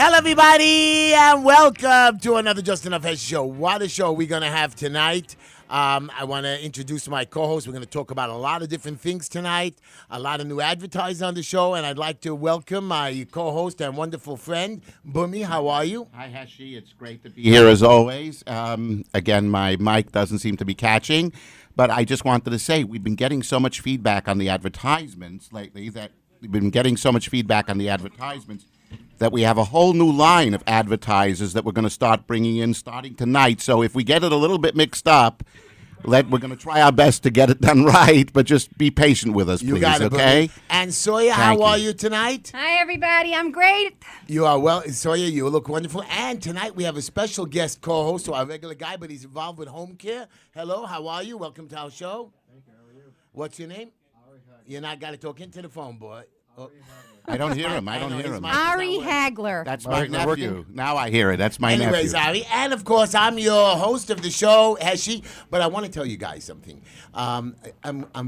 Hello, everybody, and welcome to another Just Enough HESHY show. What a show we're going to have tonight. I want to introduce my co-host. We're going to talk about a lot of different things tonight, a lot of new advertisers on the show, and I'd like to welcome my co-host and wonderful friend, Bumi. How are you? Hi, Heshy. It's great to be here as always. Again, my mic doesn't seem to be catching, but I just wanted to say we've been getting so much feedback on the advertisements lately that we have a whole new line of advertisers that we're going to start bringing in starting tonight. So if we get it a little bit mixed up, we're going to try our best to get it done right, but just be patient with us, please, You got it, okay? Bumi. And Sawyer, how are you tonight? Hi, everybody. I'm great. You are well. Sawyer, you look wonderful. And tonight we have a special guest co-host, so our regular guy, but he's involved with home care. Hello, how are you? Welcome to our show. Thank you. How are you? What's your name? You're not got to talk into the phone, boy. Oh. I don't hear him. Ari Hagler. That's my nephew. Now I hear it. That's my Anyways, nephew. Ari, and of course, I'm your host of the show, Heshy. But I want to tell you guys something. I'm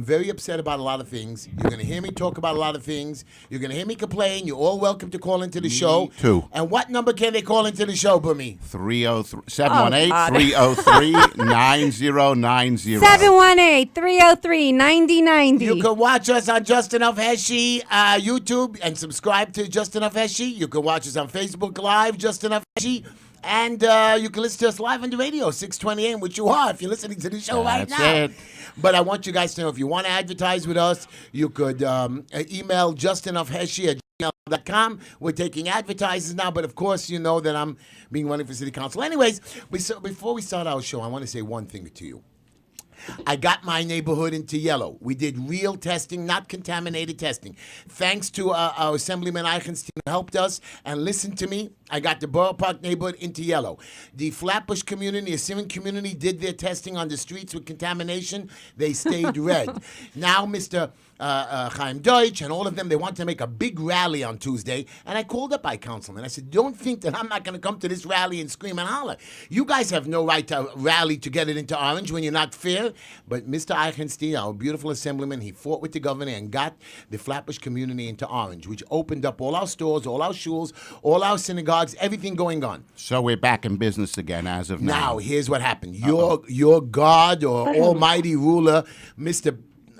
very upset about a lot of things. You're going to hear me talk about a lot of things. You're going to hear me complain. You're all welcome to call into the show. Too. And what number can they call into the show, Bumi? 718-303-9090. 718-303-9090. You can watch us on Just Enough Heshy YouTube and subscribe to Just Enough Heshy. You can watch us on Facebook Live, Just Enough Heshy. And you can listen to us live on the radio, 620 AM, which you are if you're listening to the show right now. That's it. But I want you guys to know, if you want to advertise with us, you could email justenoughheshy@gmail.com. We're taking advertisers now, but of course you know that I'm being running for city council. Anyways, before we start our show, I want to say one thing to you. I got my neighborhood into yellow. We did real testing, not contaminated testing. Thanks to our Assemblyman Eichenstein who helped us and listened to me, I got the Borough Park neighborhood into yellow. The Flatbush community, the Assyrian community did their testing on the streets with contamination. They stayed red. Now, Mr. Chaim Deutsch and all of them, they want to make a big rally on Tuesday. And I called up my councilman. I said, don't think that I'm not going to come to this rally and scream and holler. You guys have no right to rally to get it into orange when you're not fair. But Mr. Eichenstein, our beautiful assemblyman, he fought with the governor and got the Flatbush community into orange, which opened up all our stores, all our shuls, all our synagogues, everything going on. So we're back in business again as of now. Now, here's what happened. Your God or almighty ruler, Mr.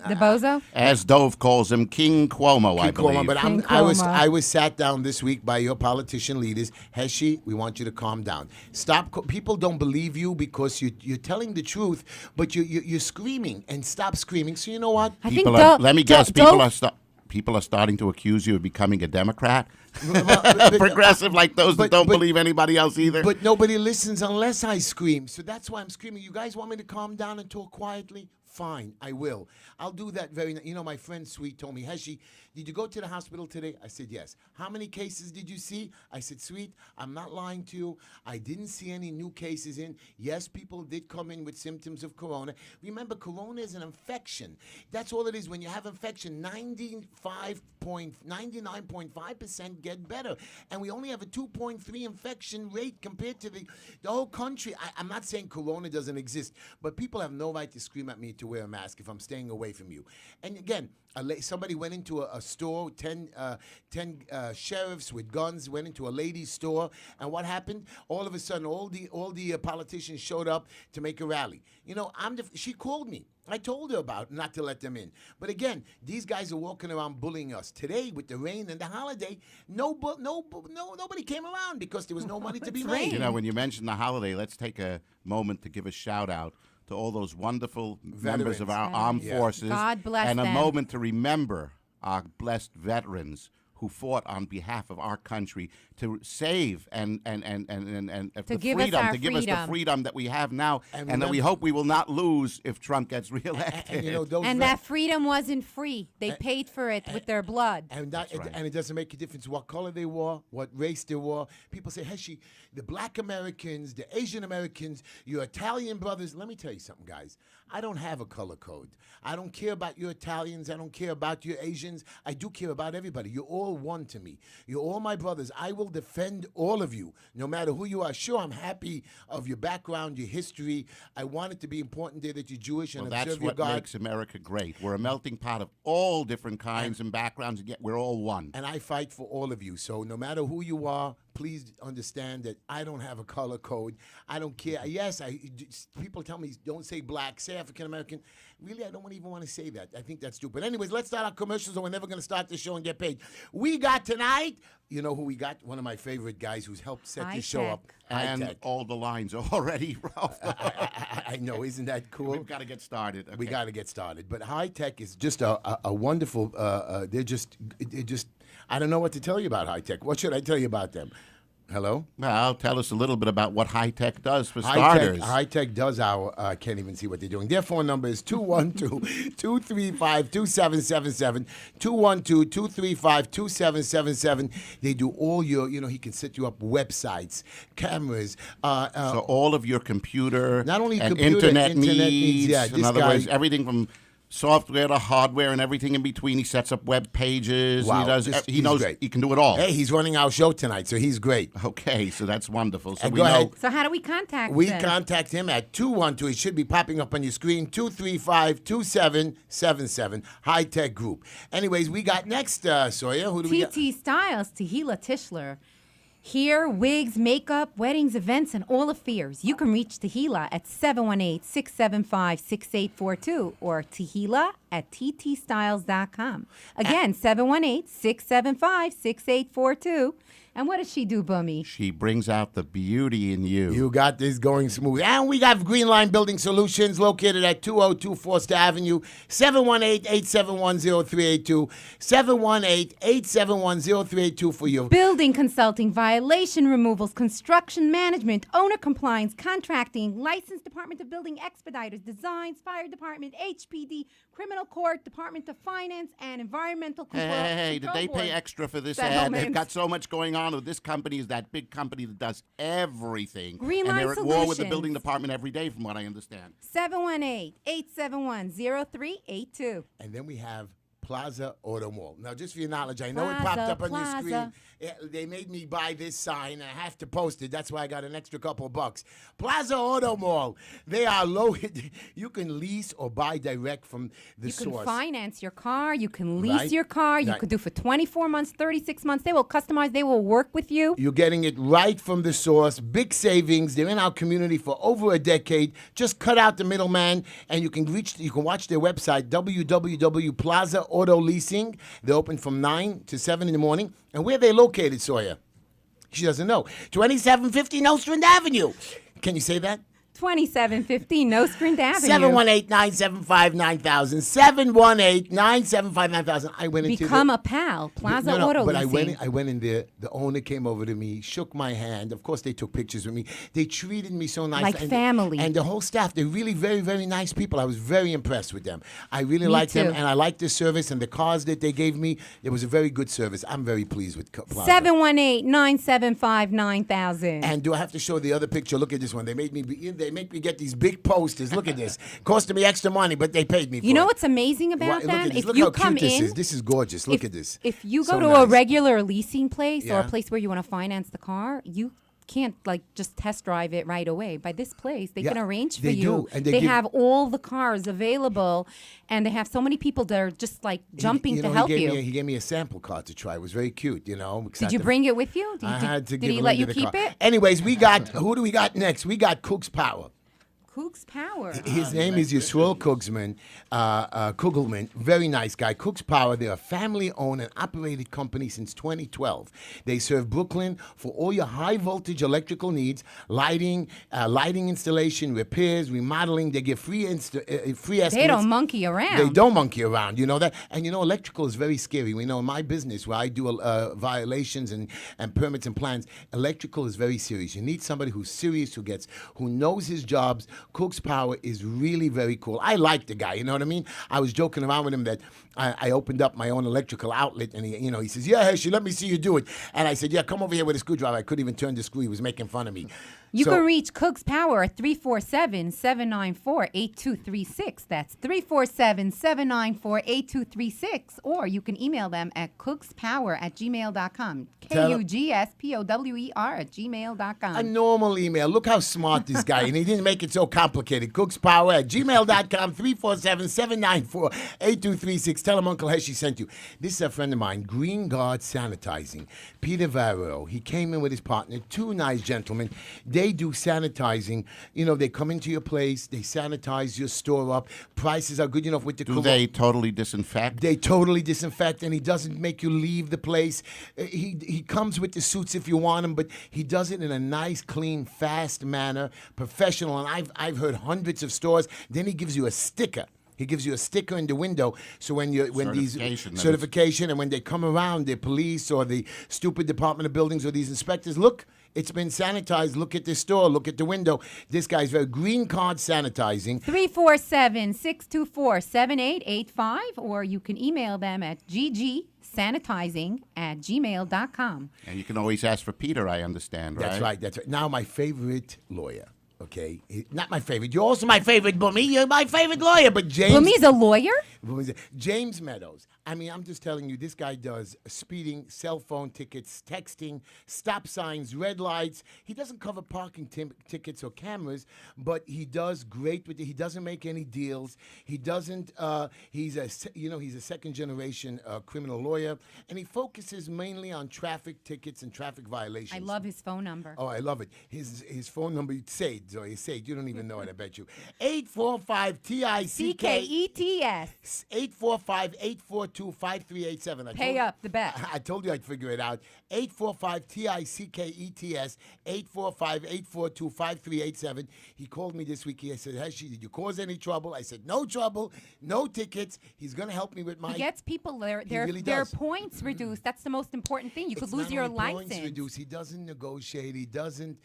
The bozo? As Dove calls him, King Cuomo, I believe. Cuomo, but King I Cuomo. was sat down this week by your politician leaders. Heshy, we want you to calm down. Stop. People don't believe you because you're telling the truth, but you're screaming, and stop screaming. So you know what? People are starting to accuse you of becoming a Democrat. Progressive like those that don't believe anybody else either. But nobody listens unless I scream. So that's why I'm screaming. You guys want me to calm down and talk quietly? Fine, I will. I'll do that my friend Sweet told me, Heshy, did you go to the hospital today? I said, yes. How many cases did you see? I said, Sweet, I'm not lying to you. I didn't see any new cases in. Yes, people did come in with symptoms of corona. Remember, corona is an infection. That's all it is. When you have infection, 99.5% get better. And we only have a 2.3 infection rate compared to the whole country. I'm not saying corona doesn't exist, but people have no right to scream at me to wear a mask if I'm staying away from you. And again, somebody went into a store, 10 sheriffs with guns went into a lady's store, and what happened? All of a sudden, all the politicians showed up to make a rally. You know, she called me. I told her about not to let them in. But again, these guys are walking around bullying us. Today, with the rain and the holiday, nobody came around because there was no money to be made. You know, when you mention the holiday, let's take a moment to give a shout out to all those wonderful members of our armed forces. God bless and them. a moment to remember our blessed veterans who fought on behalf of our country to save and To give us the freedom that we have now, and that we hope we will not lose if Trump gets reelected. And that freedom wasn't free. They paid for it with their blood. And it doesn't make a difference what color they wore, what race they wore. People say, Heshy, the black Americans, the Asian Americans, your Italian brothers. Let me tell you something, guys. I don't have a color code. I don't care about your Italians. I don't care about your Asians. I do care about everybody. You're all one to me. You're all my brothers. I will defend all of you, no matter who you are. Sure, I'm happy of your background, your history. I want it to be important there that you're Jewish and observe your God. That's what makes America great. We're a melting pot of all different kinds and backgrounds, and yet we're all one. And I fight for all of you. So no matter who you are, please understand that I don't have a color code. I don't care. Yes, people tell me don't say black, say African American. Really, I don't even want to say that. I think that's stupid. Anyways, let's start our commercials, or we're never going to start the show and get paid. We got tonight, you know who we got? One of my favorite guys who's helped set this show up. And High-tech. all the lines are already rough. I know, isn't that cool? We've got to get started. Okay. We got to get started. But High-tech is just a wonderful, they're just, I don't know what to tell you about High-tech. What should I tell you about them? Hello? Well, tell us a little bit about what High-tech does for starters. High-tech does our, I can't even see what they're doing. Their phone number is 212-235-2777, 212-235-2777. They do all your, he can set you up websites, cameras. So all of your computer, Not only and computer, internet needs. needs. Yeah, in this other guy- words, everything from software to hardware and everything in between. He sets up web pages. Wow, He does. he's knows great. he can do it all. Hey, he's running our show tonight, so he's great. Okay, so that's wonderful. So And we go know. ahead. So how do we contact We them? contact him at 212. It should be popping up on your screen. 235-2777. High Tech Group. Anyways, we got next, Sawyer. Who do we got? TT Styles, Tehila Tischler. Hair, wigs, makeup, weddings, events, and all affairs. You can reach Tehila at 718-675-6842 or Tehila at ttstyles.com. Again, 718-675-6842. And what does she do, Bummy? She brings out the beauty in you. You got this going smooth. And we got Green Line Building Solutions located at 202 Forster Avenue, 718-871-0382, 718-871-0382 for your Building consulting, violation removals, construction management, owner compliance, contracting, licensed Department of Building expediters, designs, fire department, HPD, criminal court, Department of Finance, and environmental control. Hey, did they pay board. extra for this ad? Settlements. They've got so much going on. This company is that big company that does everything. Green and Line they're at war with the Solutions. building department every day, from what I understand. 718-871-0382. And then we have Plaza Auto Mall. Now, just for your knowledge, I know it Plaza, popped up on your Plaza. screen. They made me buy this sign, and I have to post it. That's why I got an extra couple of bucks. Plaza Auto Mall. They are low. You can lease or buy direct from the You can source. finance your car. You can lease Right. your car. You Right. could do for 24 months, 36 months. They will customize. They will work with you. You're getting it right from the source. Big savings. They're in our community for over a decade. Just cut out the middleman, and you can watch their website, www.Plaza Auto Leasing. They're open from 9 to 7 in the morning. And where are they located, Sawyer? She doesn't know. 2750 Nostrand Avenue. Can you say that? 2715 Nostrand Avenue. 718-975-9000. 718-975-9000. I went into Become a pal. Plaza Auto but Leasing. I went in there. The owner came over to me, shook my hand. Of course, they took pictures with me. They treated me so nice. Like family. And the whole staff, they're really very, very nice people. I was very impressed with them. I really Me liked them, too. and I liked the service and the cars that they gave me. It was a very good service. I'm very pleased with Plaza. 718-975-9000. And do I have to show the other picture? Look at this one. They make me get these big posters. Look at this. Costing me extra money, but they paid me for You know it. what's amazing about Look them? at this. If Look you how come cute this in, is. This is gorgeous. Look if, at this. If you go So to a nice. regular leasing place or Yeah. a place where you want to finance the car, you can't just test drive it right away. By this place, they Yeah, can arrange for they you. do, and they give- have all the cars available, and they have so many people that are just jumping to help you. He gave me a sample car to try. It was very cute, Did you bring it with you? I had to did give he him let into you the keep car. it? Anyways, who do we got next? We got Cook's Power. Cook's Power. His name is Yisrael Kugelman. Very nice guy. Cook's Power. They're a family-owned and operated company since 2012. They serve Brooklyn for all your high-voltage electrical needs, lighting installation, repairs, remodeling. They give free estimates. They don't monkey around. They don't monkey around. You know that? And electrical is very scary. We know in my business where I do violations and permits and plans, electrical is very serious. You need somebody who's serious, who knows his jobs. Cook's Power is really very cool. I like the guy, you know what I mean? I was joking around with him that I opened up my own electrical outlet, and he says, "Yeah, Heshy, let me see you do it." And I said, "Yeah, come over here with a screwdriver." I couldn't even turn the screw. He was making fun of me. You So- can reach Cook's Power at 347-794-8236. That's 347-794-8236. Or you can email them at cookspower@gmail.com. KUGSPOWER@gmail.com. A normal email. Look how smart this guy, and he didn't make it so complicated. Cookspower@gmail.com, 347-794-8236. Tell him Uncle Heshy sent you. This is a friend of mine, Green Guard Sanitizing. Peter Varro. He came in with his partner, two nice gentlemen. They do sanitizing. You know, they come into your place, they sanitize your store up. Prices are good enough with the Do they totally disinfect? They totally disinfect, and he doesn't make you leave the place. He comes with the suits if you want him, but he does it in a nice, clean, fast manner, professional. And I've heard hundreds of stores. Then he gives you a sticker. He gives you a sticker in the window, so when these certification, and when they come around, the police or the stupid Department of Buildings or these inspectors, look, it's been sanitized. Look at this store. Look at the window. This guy's very Green Card Sanitizing. 347-624-7885, or you can email them at ggsanitizing@gmail.com. And you can always ask for Peter, I understand, right? That's right. That's right. Now my favorite lawyer. Okay, not my favorite. You're also my favorite, Bummy. You're my favorite lawyer, but James. Bummy's a lawyer? James Meadows. I mean, I'm just telling you, this guy does speeding, cell phone tickets, texting, stop signs, red lights. He doesn't cover parking tickets or cameras, but he does great with it. He doesn't make any deals. He doesn't. He's a second generation criminal lawyer, and he focuses mainly on traffic tickets and traffic violations. I love his phone number. Oh, I love it. His phone number, say it, Zoe, say it. You don't even know it, I bet you. 845-TICK-ETS. 845-842-5387. Pay up the bet. I told you I'd figure it out. 845-TICK-ETS. 845-842-5387. He called me this week. He said, Heshy, did you cause any trouble? I said, no trouble, no tickets. He's going to help me with my... He gets people their points reduced. That's the most important thing. You could lose your license. Points reduced. He doesn't negotiate. He doesn't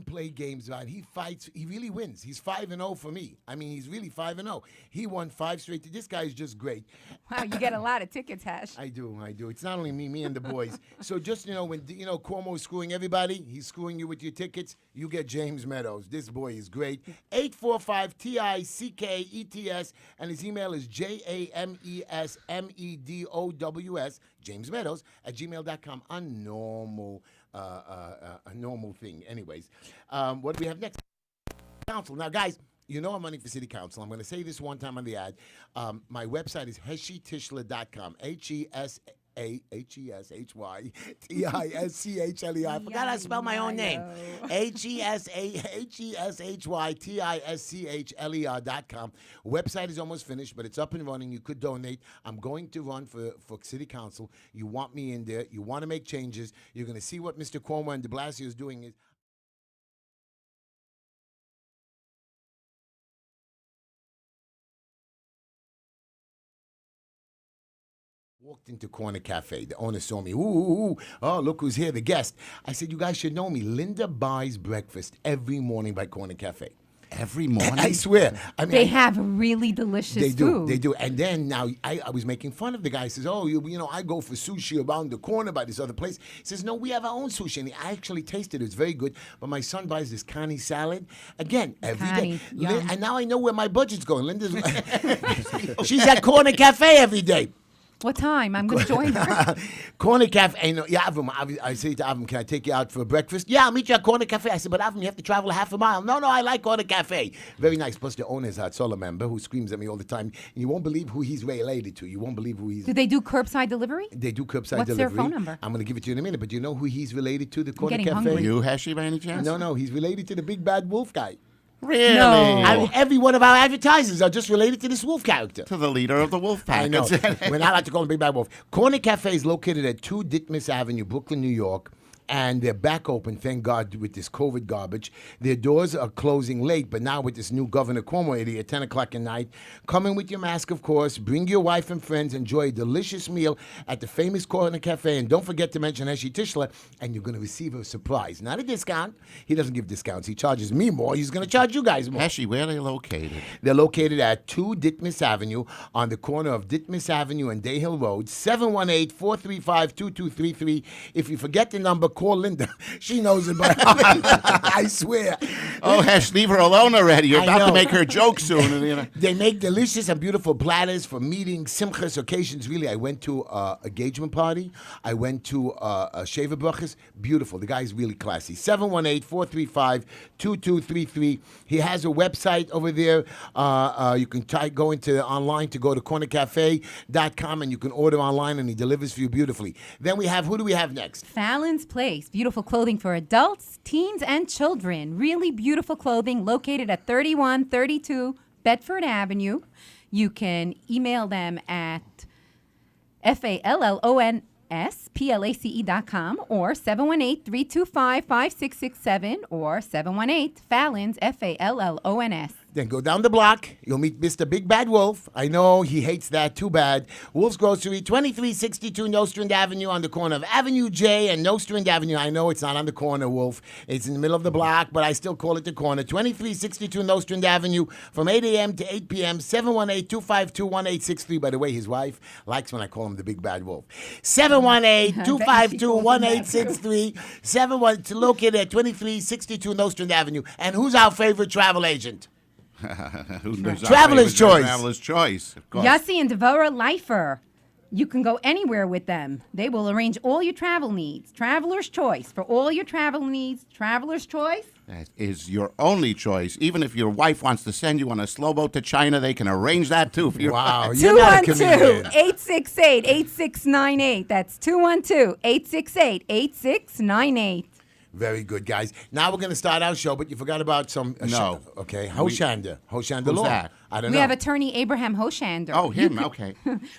play games around. He fights. He really wins. He's 5-0 for me. I mean, he's really 5-0. He won 5 straight. This guy is just great. Wow, you get a lot of tickets, Hesh. I do. It's not only me and the boys. So just, when, Cuomo's screwing everybody, he's screwing you with your tickets, you get James Meadows. This boy is great. 845-TICK-ETS, and his email is JAMESMEDOWS, James Meadows, @gmail.com. A normal thing. Anyways, what do we have next? Council. Now, guys, I'm running for city council. I'm going to say this one time on the ad. My website is HESHYTISHLER.com. HESHYTISCHLER. I forgot how to spell my own name. HESHYTISCHLER.com. Website is almost finished, but it's up and running. You could donate. I'm going to run for city council. You want me in there. You want to make changes. You're going to see what Mr. Cuomo and de Blasio is doing. Walked into Corner Cafe. The owner saw me. Ooh, oh, look who's here, the guest. I said, you guys should know me. Linda buys breakfast every morning by Corner Cafe. Every morning? I swear. I mean, They have really delicious food. They do. And then now I was making fun of the guy. He says, oh, I go for sushi around the corner by this other place. He says, no, we have our own sushi. And I actually tasted it. It's very good. But my son buys this Connie salad. Again, every day. And now I know where my budget's going. Linda's, she's at Corner Cafe every day. What time? I'm going to join her. Corner Cafe. Avram, I say to Avram, can I take you out for breakfast? Yeah, I'll meet you at Corner Cafe. I said, but Avram, you have to travel half a mile. No, I like Corner Cafe. Very nice. Plus, the owner is a Hatzola member who screams at me all the time. And you won't believe who he's related to. You won't believe who he's... Do they do curbside delivery? They do curbside What's delivery. What's their phone number? I'm going to give it to you in a minute. But you know who he's related to, the Corner Cafe? Hungry. You, Heshy, by any chance? No. He's related to the big bad wolf guy. Really? No. I mean, every one of our advertisers are just related to this wolf character. To the leader of the wolf pack. I know. We're not allowed to call him Big Bad Wolf. Corner Cafe is located at 2 Ditmas Avenue, Brooklyn, New York. And they're back open, thank God, with this COVID garbage. Their doors are closing late, but now with this new Governor Cuomo idea at 10 o'clock at night, come in with your mask, of course. Bring your wife and friends. Enjoy a delicious meal at the famous Corner Cafe. And don't forget to mention Heshy Tischler, and you're going to receive a surprise. Not a discount. He doesn't give discounts. He charges me more. He's going to charge you guys more. Heshy, where are they located? They're located at 2 Ditmas Avenue on the corner of Ditmas Avenue and Day Hill Road, 718-435-2233. If you forget the number, call Linda. She knows it, but I swear. Oh, Hesh, leave her alone already. You're I about know. to make her joke soon. And, you know. They make delicious and beautiful platters for meetings, simchas, occasions. Really, I went to a engagement party. I went to a shaver brachas. Beautiful. The guy's really classy. 718-435-2233. He has a website over there. You can go into online to go to cornercafe.com and you can order online and he delivers for you beautifully. Then we have, who do we have next? Fallon's Place. Beautiful clothing for adults, teens, and children. Really beautiful clothing located at 3132 Bedford Avenue. You can email them at FALLONSPLACE.com or 718-325-5667 or 718-FALLONS, FALLONS. Then go down the block. You'll meet Mr. Big Bad Wolf. I know he hates that too bad. Wolf's Grocery, 2362 Nostrand Avenue on the corner of Avenue J and Nostrand Avenue. I know it's not on the corner, Wolf. It's in the middle of the block, but I still call it the corner. 2362 Nostrand Avenue from 8 a.m. to 8 p.m. 718-252-1863. By the way, his wife likes when I call him the Big Bad Wolf. 718-252-1863. 71 to locate at 2362 Nostrand Avenue. And who's our favorite travel agent? Traveler's Choice. Traveler's Choice, of course. Yossi and Devora Lifer. You can go anywhere with them. They will arrange all your travel needs. Traveler's Choice. For all your travel needs, Traveler's Choice. That is your only choice. Even if your wife wants to send you on a slow boat to China, they can arrange that too for your Wow. wife. You're not a comedian. 212-868-8698. That's 212-868-8698. Very good, guys. Now we're going to start our show, but you forgot about some... No. Okay, Hoshander. Hoshander Who's Law. that? I don't We know. have attorney Abraham Hoshander. Oh, him. Okay.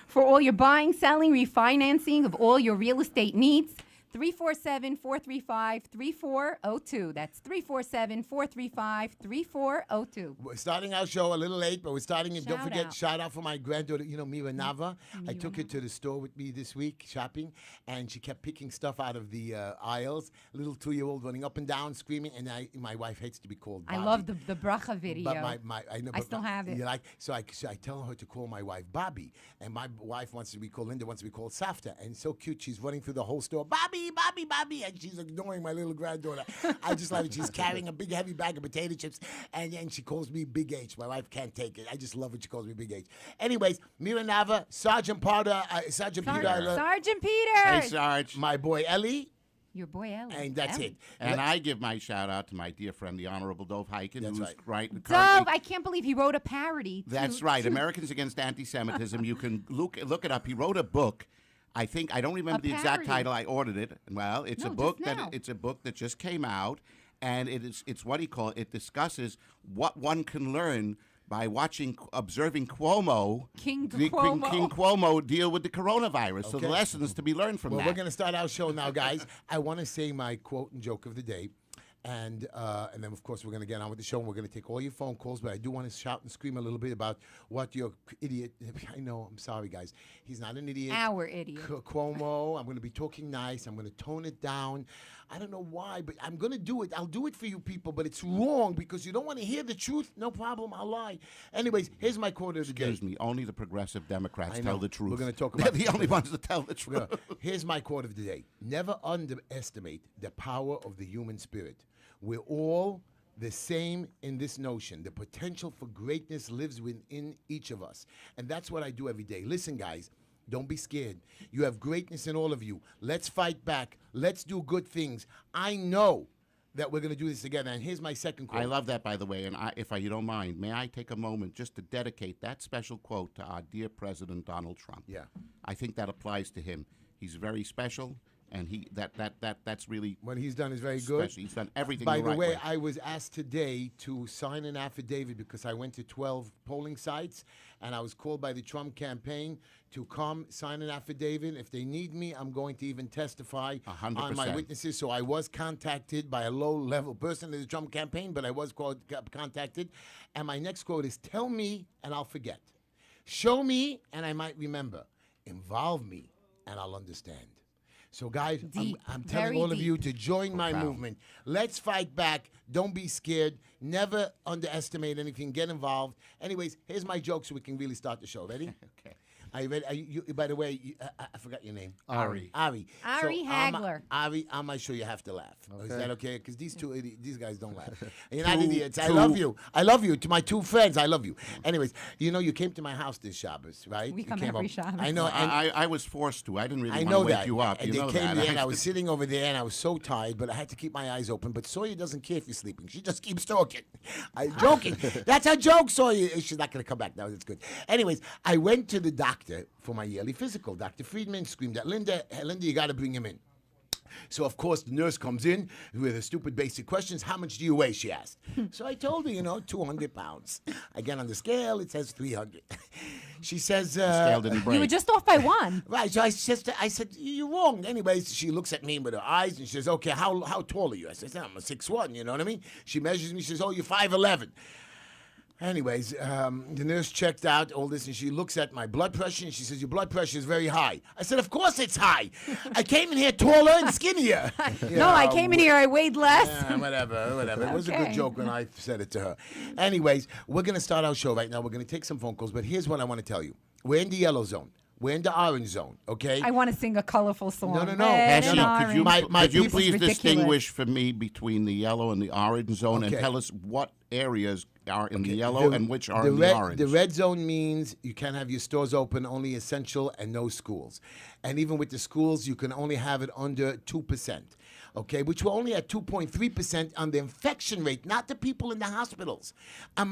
For all your buying, selling, refinancing of all your real estate needs, 347-435-3402. That's 347-435-3402. We're starting our show a little late, but we're starting it. Don't Shout forget, out. shout out for my granddaughter, Mira Nava. I took her to the store with me this week shopping, and she kept picking stuff out of the aisles. Little 2-year-old running up and down, screaming, and my wife hates to be called Bobby. I love the bracha video. But I know. I still have it. You like, so I tell her to call my wife Bobby, and my wife wants to be called Linda, wants to be called Safta, and so cute. She's running through the whole store, Bobby, and she's ignoring my little granddaughter. I just love it. She's carrying a big heavy bag of potato chips, and then she calls me Big H. My wife can't take it. I just love it. She calls me Big H. Anyways, Mira Nava, Sergeant Peter, Sergeant Hey, Peters. Sarge. my boy Ellie, Your boy Ellie. and that's Ellie. it. And I give my shout out to my dear friend, the Honorable Dove Hyken, That's who's right. Dove, currently- I can't believe he wrote a parody. That's right. Americans Against Anti-Semitism. You can look it up. He wrote a book. I don't remember the exact parody. title. I ordered it. Well, it's No, a book just now. it's a book that just came out, and it's what he called. It discusses what one can learn by observing Cuomo, King King Cuomo. Cuomo deal with the coronavirus. So the Okay. lessons to be learned from Well, that. we're going to start our show now, guys. I want to say my quote and joke of the day. And then, of course, we're going to get on with the show, and we're going to take all your phone calls. But I do want to shout and scream a little bit about what your idiot... I know, I'm sorry, guys. He's not an idiot. Our idiot. Cuomo. I'm going to be talking nice. I'm going to tone it down. I don't know why, but I'm going to do it. I'll do it for you people, but it's wrong because you don't want to hear the truth. No problem. I'll lie. Anyways, here's my quote of the day. Excuse me. Only the progressive Democrats I tell know. the truth. We're gonna talk They're about the this only later. ones that tell the truth. Here's my quote of the day. Never underestimate the power of the human spirit. We're all the same in this notion. The potential for greatness lives within each of us. And that's what I do every day. Listen, guys, don't be scared. You have greatness in all of you. Let's fight back. Let's do good things. I know that we're going to do this together. And here's my second quote. I love that, by the way. And you don't mind, may I take a moment just to dedicate that special quote to our dear President Donald Trump? Yeah. I think that applies to him. He's very special, and that's really What he's done is very good. special. He's done everything By the the right way, I was asked today to sign an affidavit because I went to 12 polling sites and I was called by the Trump campaign to come sign an affidavit. If they need me, I'm going to even testify 100%. on my witnesses. So I was contacted by a low-level person in the Trump campaign, but I was contacted. And my next quote is, tell me and I'll forget. Show me and I might remember. Involve me and I'll understand. So, guys, Deep, I'm telling very all of deep. you to join my Profound. movement. Let's fight back. Don't be scared. Never underestimate anything. Get involved. Anyways, here's my joke so we can really start the show. Ready? Okay. I read. By the way, I forgot your name. Ari. Ari Hagler. Ari, I'm not sure you have to laugh. Is that okay? Because these guys don't laugh. And you're not Two- idiots. I two- love you. I love you. To my two friends, I love you. Anyways, you came to my house this Shabbos, right? We You come came every up. Shabbos. I know. And I was forced to. I didn't really I want know to wake that. you up. And You they know came that. there, and I was sitting over there, and I was so tired, but I had to keep my eyes open. But Sawyer doesn't care if you're sleeping. She just keeps talking. I'm joking. That's a joke, Sawyer. She's not going to come back now. That's good. Anyways, I went to the doctor for my yearly physical. Dr. Friedman screamed at Linda, "Hey, Linda, you got to bring him in." So, of course, the nurse comes in with the stupid basic questions. How much do you weigh, she asked. So I told her, 200 pounds. I get on the scale, it says 300. She says... Scale didn't break. You were just off by 1. Right, so I said, you're wrong. Anyways, she looks at me with her eyes and she says, okay, how tall are you? I said, I'm a 6'1", you know what I mean? She measures me, she says, oh, you're 5'11". Anyways, the nurse checked out all this, and she looks at my blood pressure, and she says, your blood pressure is very high. I said, of course it's high. I came in here taller and skinnier. No, I came in here, I weighed less. Whatever. It was a good Okay. joke when I said it to her. Anyways, we're going to start our show right now. We're going to take some phone calls, but here's what I want to tell you. We're in the yellow zone. We're in the orange zone, okay? I want to sing a colorful song. No. Red Heshy, and orange. could you This is please ridiculous. distinguish for me between the yellow and the orange zone and Okay. tell us what areas are in the yellow and which are in red, the orange? The red zone means you can't have your stores open, only essential and no schools. And even with the schools, you can only have it under 2%. Okay, which we're only at 2.3% on the infection rate, not the people in the hospitals. I'm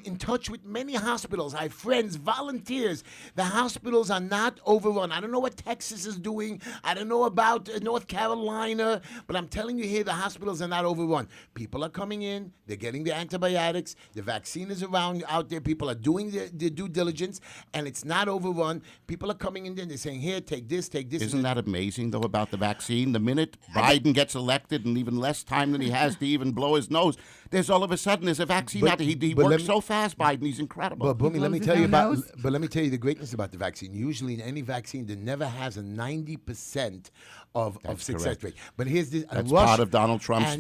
in touch with many hospitals. I have friends, volunteers. The hospitals are not overrun. I don't know what Texas is doing. I don't know about North Carolina, but I'm telling you here, the hospitals are not overrun. People are coming in, they're getting the antibiotics, the vaccine is around out there, people are doing their due diligence, and it's not overrun. People are coming in there, they're saying, here, take this. Isn't that amazing, though, about the vaccine? The minute Biden gets elected and even less time than he has to even blow his nose, there's all of a sudden there's a vaccine out there. He but let works me- so fast, Biden. He's incredible. But Boomy, let me blows tell his you about. nose. But let me tell you the greatness about the vaccine. Usually, in any vaccine, there never has a 90% of success correct. rate. But here's this. That's part of Donald Trump's,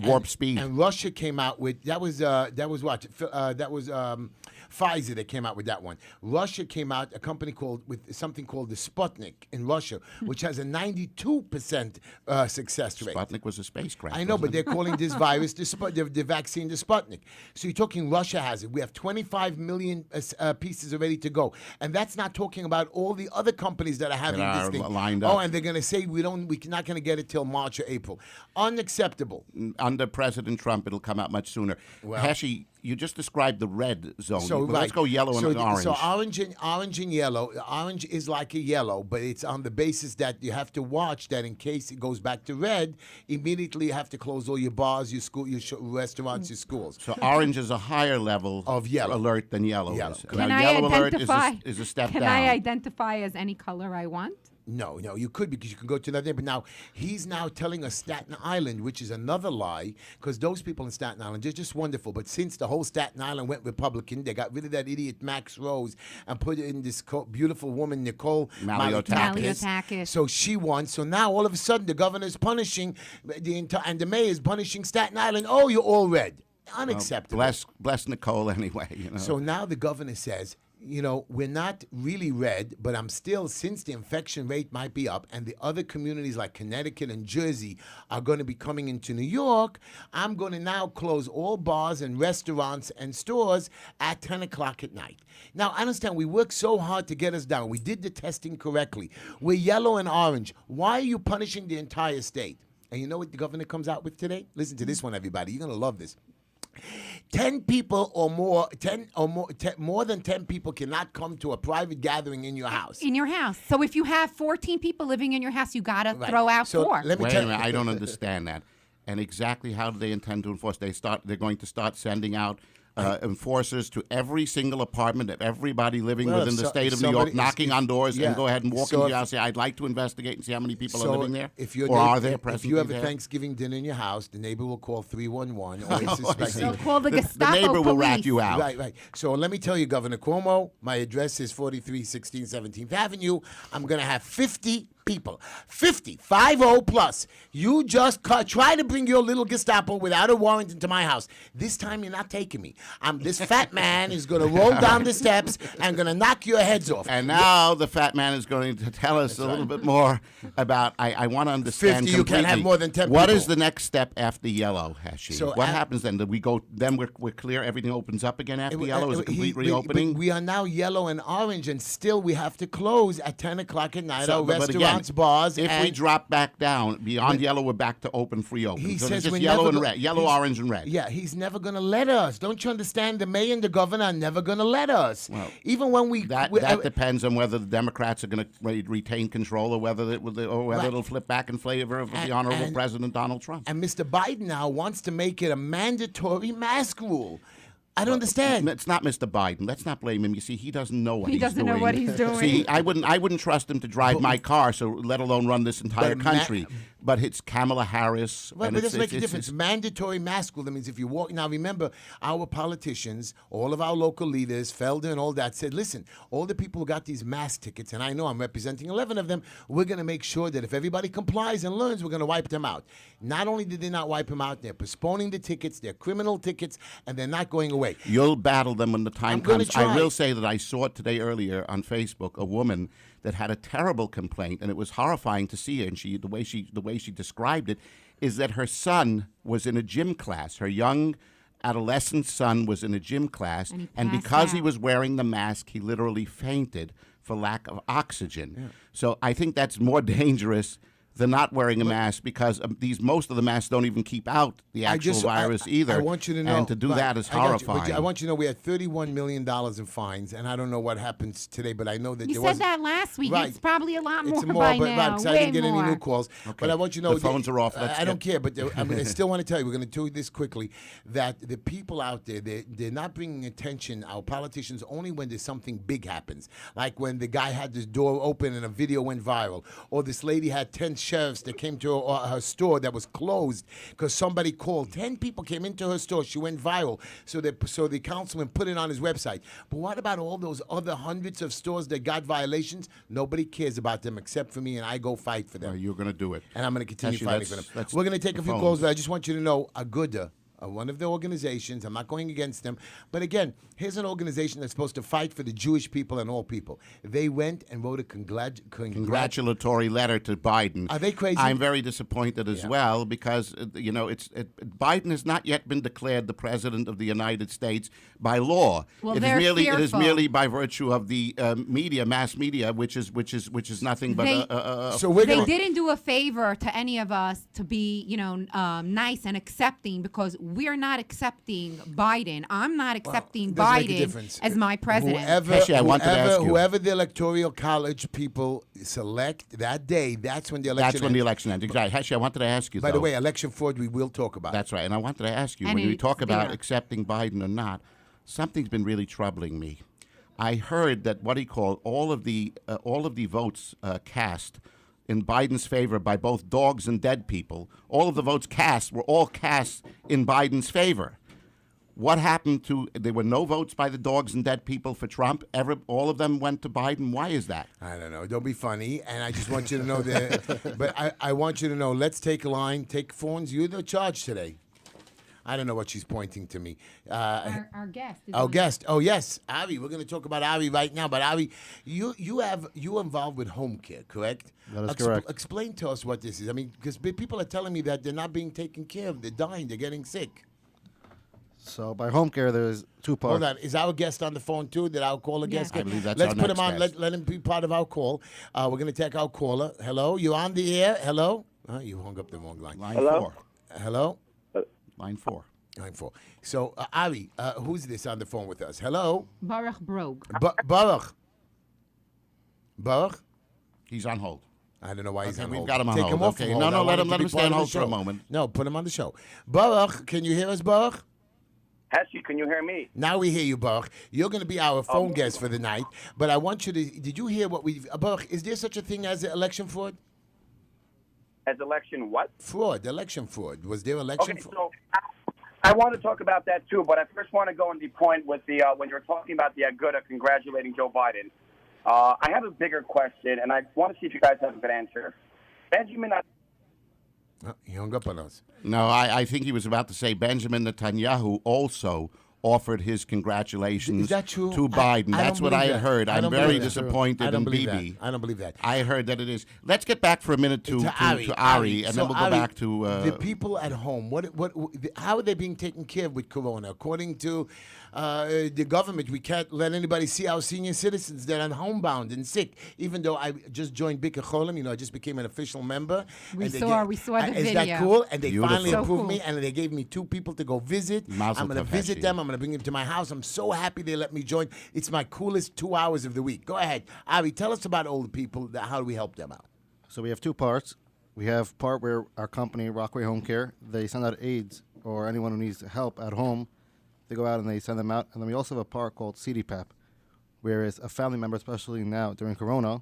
warp speed. And Russia came out with that was what that was Pfizer that came out with that one. Russia came out a company with something called the Sputnik in Russia, which has a 92% success rate. Sputnik was a spacecraft. I know, but wasn't they're calling this virus the vaccine the Sputnik. So you're talking Russia has it. We have 25 million pieces ready to go, and that's not talking about all the other companies that are having That this are thing. lined up. Oh, and they're going to say we're not going to get it till March or April. Unacceptable. it? Under President Trump, it'll come out much sooner. Heshy, you just described the red zone. So Well, let's go yellow and orange. So orange and yellow. Orange is like a yellow, but it's on the basis that you have to watch that in case it goes back to red, immediately you have to close all your bars, your school, your restaurants, your schools. So orange is a higher level Of yellow. alert than yellow, Yellow. is. Can Now, I yellow identify? alert is a step Can down. I identify as any color I want? No, you could because you can go to another. But now he's now telling us Staten Island, which is another lie, because those people in Staten Island, they're just wonderful. But since the whole Staten Island went Republican, they got rid of that idiot Max Rose and put in this beautiful woman, Nicole Maliotakis. Maliotakis. So she won. So now all of a sudden the governor's punishing and the mayor's punishing Staten Island. Oh, you're all red. Unacceptable. Bless Nicole anyway. So now the governor says, we're not really red, but I'm still, since the infection rate might be up and the other communities like Connecticut and Jersey are going to be coming into New York, I'm going to now close all bars and restaurants and stores at 10 o'clock at night. Now, I understand we worked so hard to get us down. We did the testing correctly. We're yellow and orange. Why are you punishing the entire state? And you know what the governor comes out with today? Listen to this one, everybody. You're going to love this. 10 people or more, more than 10 people cannot come to a private gathering in your house. In your house. So if you have 14 people living in your house, you got to Right. throw out So 4. let me Wait tell a minute, I don't understand that. And exactly how do they intend to enforce? They're going to start sending out enforcers to every single apartment of everybody living Well, within the so- state of New somebody- York, knocking on doors yeah. and go ahead and walk So into if- your house and say, I'd like to investigate and see how many people are living there. If your or neigh- are there if presently you have a there? Thanksgiving dinner in your house, the neighbor will call 311 or a suspected. They'll call the The Gestapo neighbor will rat police. you out. Right. So let me tell you, Governor Cuomo, my address is 4316 17th Avenue. I'm going to have 50 people. 50 plus. You just try to bring your little Gestapo without a warrant into my house. This time you're not taking me. This fat man is going to roll down the steps and going to knock your heads off. And now the fat man is going to tell us a little bit more about. I want to understand 50, you can't have completely, more than 10 What people. is the next step after yellow, Heshy? So what happens then? Do we go? Then we're clear. Everything opens up again after yellow. Is a complete but reopening? we are now yellow and orange, and still we have to close at 10 o'clock at night. So, Our but restaurants, again, bars. If we drop back down beyond yellow, we're back to open, free open. He So says it's we're just yellow never and go- red, yellow, he's- orange, and red. Yeah, he's never going to let us. Don't you understand? The mayor and the governor are never going to let us. Well, even when we That depends on whether the Democrats are going to retain control, or whether Right. it'll flip back in favor of the Honorable President Donald Trump. And Mr. Biden now wants to make it a mandatory mask rule. I don't understand. It's not Mr. Biden. Let's not blame him. You see, he doesn't know what He he's doesn't doing. know what he's doing. See, I wouldn't trust him to drive my car, so let alone run this entire But country. But it's Kamala Harris. Well, and but it it's- doesn't make a it's- difference. it's- Mandatory mask rule. That means if you walk. Now, remember, our politicians, all of our local leaders, Felder and all that, said, listen, all the people who got these mask tickets, and I know I'm representing 11 of them, we're going to make sure that if everybody complies and learns, we're going to wipe them out. Not only did they not wipe them out, they're postponing the tickets, they're criminal tickets, and they're not going away. You'll battle them when the time I'm gonna comes. I try. will say that I saw it today earlier on Facebook, a woman that had a terrible complaint, and it was horrifying to see her. And the way she described it is that her son was in a gym class. Her young adolescent son was in a gym class, And he and passed because he out. was wearing the mask, he literally fainted for lack of oxygen. So I think that's more dangerous than not wearing a mask, because most of the masks don't even keep out the actual virus either. I want you to know. And to do right, that is I got you, but horrifying. I want you to know we had $31 million in fines, and I don't know what happens today, but I know that You there said was that last week. Right. It's probably a lot more It's more, by but now. right, because I Way didn't get more. any new calls. But I want you to know The phones are off. Let's I don't get- care, but I still want to tell you, we're going to do this quickly, that the people out there, they're not bringing attention, our politicians, only when there's something big happens. Like when the guy had this door open and a video went viral, or this lady had 10 sheriffs that came to her store that was closed because somebody called. 10 people came into her store. She went viral. So the councilman put it on his website. But what about all those other hundreds of stores that got violations? Nobody cares about them except for me, and I go fight for them. You're going to do it. And I'm going to continue Actually, fighting for them. that's We're going to take the a few phones. calls, but I just want you to know, Aguda, one of the organizations, I'm not going against them, but again, here's an organization that's supposed to fight for the Jewish people and all people. They went and wrote a Congratulatory letter to Biden. Are they crazy? I'm very disappointed as well, because Biden has not yet been declared the president of the United States by law. Well, it they're is fearful. merely by virtue of the mass media, which is nothing but They- So we're They gonna, didn't do a favor to any of us to be, nice and accepting, because we're not accepting Biden. I'm not accepting doesn't make a Biden difference. as my president. Actually, I wanted to ask you. Whoever the electoral college people select that day, that's when the election That's when the ends. election ends. Exactly. Actually, I wanted to ask you, By the though. way, election fraud we will talk about. That's right. And I wanted to ask you, And when we it's talk about there. accepting Biden or not, something's been really troubling me. I heard that all of the votes cast in Biden's favor by both dogs and dead people, all of the votes cast were all cast in Biden's favor. What happened to, there were no votes by the dogs and dead people for Trump? All of them went to Biden? Why is that? I don't know. Don't be funny. And I just want you to know that. But I want you to know, let's take a line, take phones. You're the charge today. I don't know what she's pointing to me. Our guest. Is Our on- guest. Oh yes, Avi. We're going to talk about Avi right now. But Avi, you involved with home care, correct? That is correct. Explain to us what this is. I mean, because people are telling me that they're not being taken care of. They're dying. They're getting sick. So by home care, there's two parts. Hold on. Is our guest on the phone too? Did our caller Yeah. guest I get? believe that's Let's our put him next on. guest. Let him be part of our call. We're going to take our caller. Hello, you on the air? Hello. You hung up the wrong line. Line Hello? 4. Hello. Line 4. Line 4. So, Avi, who's this on the phone with us? Hello. Baruch Brogue. Baruch. Baruch. He's on hold. I don't know why he's Okay, on we've hold. got him on Take hold. him off Okay. from No, hold. no, I let want him to be stay part on of hold the for a show. moment. No, put him on the show. Baruch, can you hear us, Baruch? Heshy, can you hear me? Now we hear you, Baruch. You're going to be our phone guest for the night. But I want you to. Did you hear what we? Baruch, is there such a thing as election fraud? As election what? Fraud, election fraud. Was there election Okay, fraud? so I want to talk about that too, but I first want to go on the point with the when you're talking about the Aguda congratulating Joe Biden. I have a bigger question, and I want to see if you guys have a good answer. Benjamin, He hung up on us. No, I think he was about to say Benjamin Netanyahu also offered his congratulations Is that true? to Biden. I That's don't what I believe had that. heard. I I'm don't very believe that. disappointed I don't in believe Bibi. that. I don't believe that. I heard that it is. Let's get back for a minute to Ari, and So, then we'll go Ari, back to the people at home. How are they being taken care of with Corona? According to the government, we can't let anybody see our senior citizens that are homebound and sick. Even though I just joined Bika Cholim, I just became an official member. We And they saw the Is video. that cool? And they Beautiful. finally So approved cool. me, and they gave me 2 people to go visit. Mazel I'm going to tov, visit Heshi. them. I'm going to bring them to my house. I'm so happy they let me join. It's my coolest 2 hours of the week. Go ahead, Ari. Tell us about older people. How do we help them out? So we have 2 parts. We have part where our company, Rockaway Home Care, they send out aides or anyone who needs help at home. They go out and they send them out. And then we also have a part called CDPAP, where it's a family member, especially now during Corona,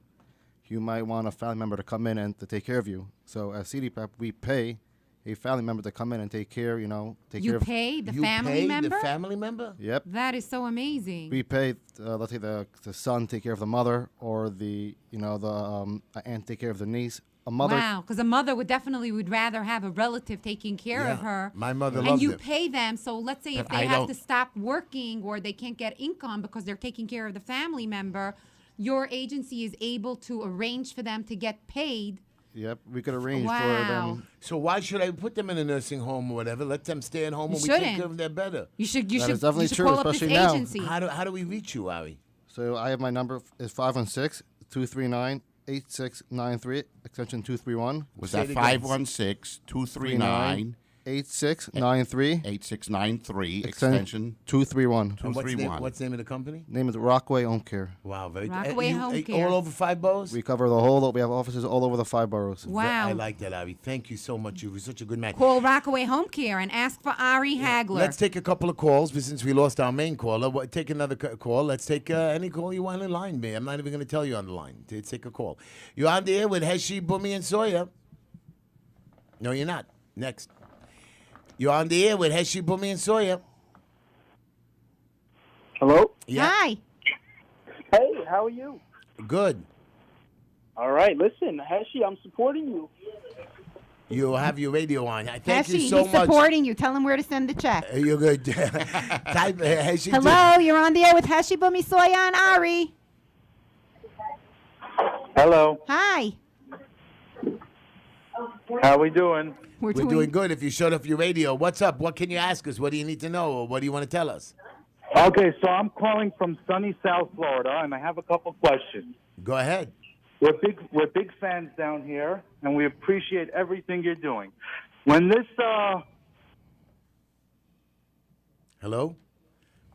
you might want a family member to come in and to take care of you. So at CDPAP, we pay a family member to come in and take care, take care You of. pay the You family pay member? the family member? Yep. That is so amazing. We pay, let's say the son take care of the mother, or the aunt take care of the niece. A mother. Wow, because a mother would rather have a relative taking care of Yeah, her. my mother and loved you it. pay them. So let's say if But I they have don't- to stop working or they can't get income because they're taking care of the family member, your agency is able to arrange for them to get paid. Yep. We could arrange for Wow. them. So why should I put them in a nursing home or whatever? Let them stay at home You and we take shouldn't. care of them better. You should That is definitely you should true, call up this especially now. agency. How do we reach you, Ari? So I have my number is 516-239-8693, extension 231. was Say that it again. 516-239 8693, 8693 extension 231. And what's the 231. what's the name of the company? Name is Rockaway Home Care. Wow, very Rockaway Home you, Care. all over 5 boroughs? We cover we have offices all over the 5 boroughs. Wow. I like that, Ari. Thank you so much. You were such a good man. Call Rockaway Home Care and ask for Ari Hagler. Let's take a couple of calls, but since we lost our main caller. Take another call. Let's take any call you want in line, me. I'm not even going to tell you on the line. Let's take a call. You're on the air with Heshi, Bumi, and Sawyer. No, you're not. Next. You're on the air with Heshi, Bumi, and Sawyer. Hello? Yeah. Hi. Hey, how are you? Good. All right, listen, Heshi, I'm supporting you. You have your radio on. Thank you Heshi, so he's much. supporting you. Tell him where to send the check. You're good. Type Heshi. Hello, you're on the air with Heshi Bumi Soya and Ari. Hello. Hi. How we doing? We're doing good. If you shut off your radio, what's up? What can you ask us? What do you need to know? Or what do you want to tell us? Okay, so I'm calling from sunny South Florida, and I have a couple questions. Go ahead. We're big fans down here, and we appreciate everything you're doing. When this Hello?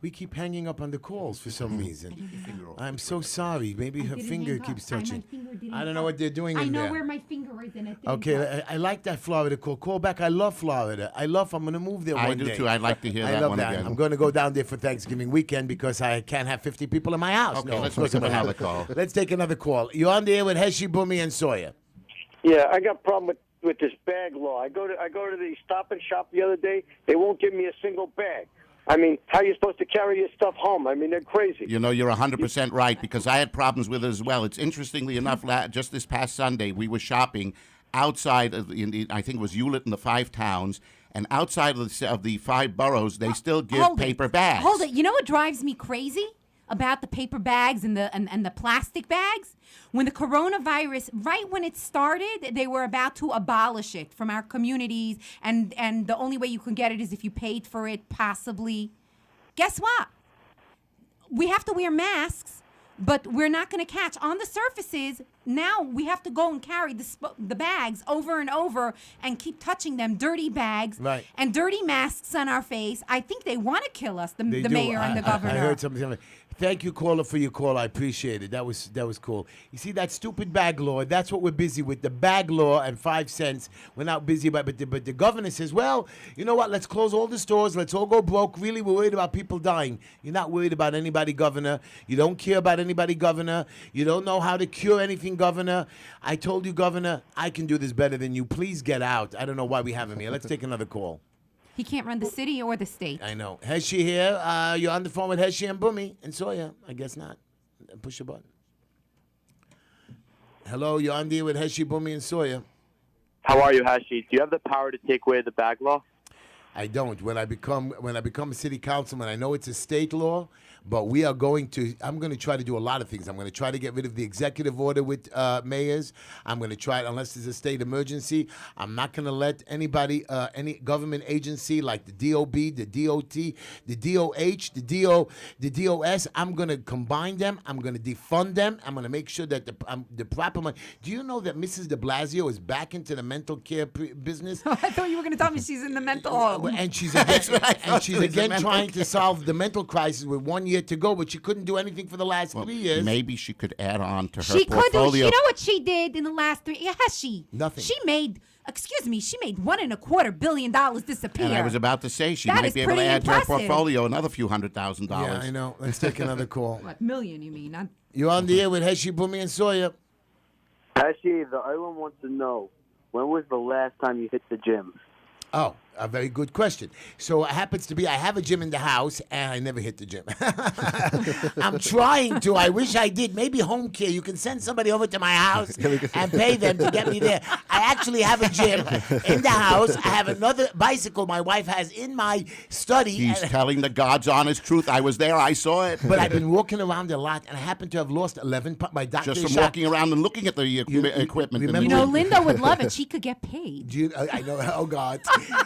We keep hanging up on the calls for some reason. I'm so sorry. Maybe her finger keeps touching. I don't know what they're doing I in know there. where my finger is in it. Okay, I like that Florida call. Call back. I love Florida. I'm going to move there I one do day. too. I'd like to hear I that love one that. again. I'm going to go down there for Thanksgiving weekend because I can't have 50 people in my house. Okay, No, let's of course take I'm gonna another have- call. Let's take another call. You're on the air with Heshi, Bumi, and Sawyer. Yeah, I got a problem with this bag law. I go to the Stop and Shop the other day. They won't give me a single bag. I mean, how are you supposed to carry your stuff home? I mean, they're crazy. You know, you're 100% right, because I had problems with it as well. It's interestingly enough, just this past Sunday, we were shopping outside of I think it was Hewlett in the 5 towns, and outside of the 5 boroughs, they still give Hold it. paper bags. Hold it. You know what drives me crazy about the paper bags and the plastic bags? When the coronavirus, right when it started, they were about to abolish it from our communities, and the only way you can get it is if you paid for it, possibly. Guess what? We have to wear masks, but we're not going to catch on the surfaces. Now we have to go and carry the bags over and over and keep touching them. Dirty bags Right. and dirty masks on our face. I think they want to kill us, the They do. mayor and the governor. I heard something. Thank you, caller, for your call. I appreciate it. That was cool. You see that stupid bag law? That's what we're busy with. The bag law and 5 cents. We're not busy about. But the governor says, well, you know what? Let's close all the stores. Let's all go broke. Really, we're worried about people dying. You're not worried about anybody, governor. You don't care about anybody, governor. You don't know how to cure anything, governor. I told you, governor, I can do this better than you. Please get out. I don't know why we have him here. Let's take another call. He can't run the city or the state. I know. Heshi here. You're on the phone with Heshi and Bumi and Sawyer. I guess not. Push a button. Hello, you're on the air with Heshi, Bumi, and Sawyer. How are you, Heshi? Do you have the power to take away the bag law? I don't. When I become a city councilman, I know it's a state law, but I'm going to try to do a lot of things. I'm going to try to get rid of the executive order with mayors. I'm going to try, unless there's a state emergency, I'm not going to let anybody, any government agency like the DOB, the DOT, the DOH, the DOS, I'm going to combine them. I'm going to defund them. I'm going to make sure that the proper money. Do you know that Mrs. de Blasio is back into the mental care business? I thought you were going to tell me she's in the mental home. And she's again trying to solve the mental crisis with 1 year to go, but she couldn't do anything for the last 3 years. Maybe she could add on to her She could do. portfolio. You know what she did in the last 3 years? HESHY. Nothing. She made $1.25 billion disappear. And I was about to say she That might is be able to pretty add to her impressive. portfolio another few $100,000. Yeah, I know. Let's take another call. What, million, you mean? You're on the air with Heshy, Bumi, and Sawyer. Actually, the island wants to know, when was the last time you hit the gym? Oh, a very good question. So it happens to be I have a gym in the house, and I never hit the gym. I'm trying to. I wish I did. Maybe home care. You can send somebody over to my house and pay them to get me there. I actually have a gym in the house. I have another bicycle my wife has in my study. He's and- telling the God's honest truth. I was there. I saw it. but I've been walking around a lot, and I happen to have lost 11 pounds. My doctor Just from shot- walking around and looking at the equipment. remember- You know, Linda would love it. She could get paid. I know. Oh God!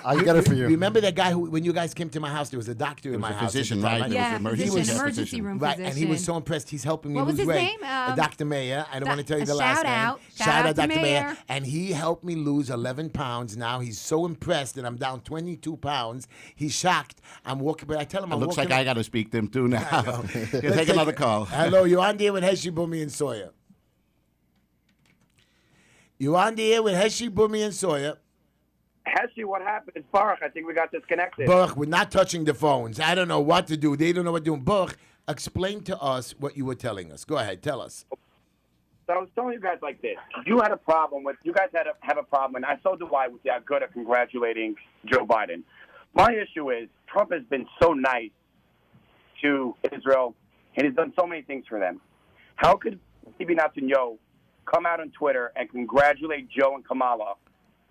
I get it for you. Remember that guy who, when you guys came to my house, there was a doctor in was my a house. physician, at the time, right? There Yeah, was an emergency physician, physician. emergency room Right, physician. and he was so impressed. He's helping me What was lose his weight. name? Dr. Mayer. I don't want to tell you the last shout name. out. Shout out to Dr. Mayer. And he helped me lose 11 pounds. Now he's so impressed that I'm down 22 pounds. He's shocked. I'm walking, but I tell him It I'm looks walking. like I got to speak to him too now. Here, take another call. Hello, you're on the air with Heshy, Bumi, and Sawyer. You're on the air with Heshy, Bumi, and Sawyer. Heshy, what happened? It's Baruch. I think we got disconnected. Baruch, we're not touching the phones. I don't know what to do. They don't know what to do. Baruch, explain to us what you were telling us. Go ahead, tell us. So I was telling you guys like this. You guys have a problem, and so do I, with the good of congratulating Joe Biden. My issue is Trump has been so nice to Israel, and he's done so many things for them. How could Bibi Netanyahu come out on Twitter and congratulate Joe and Kamala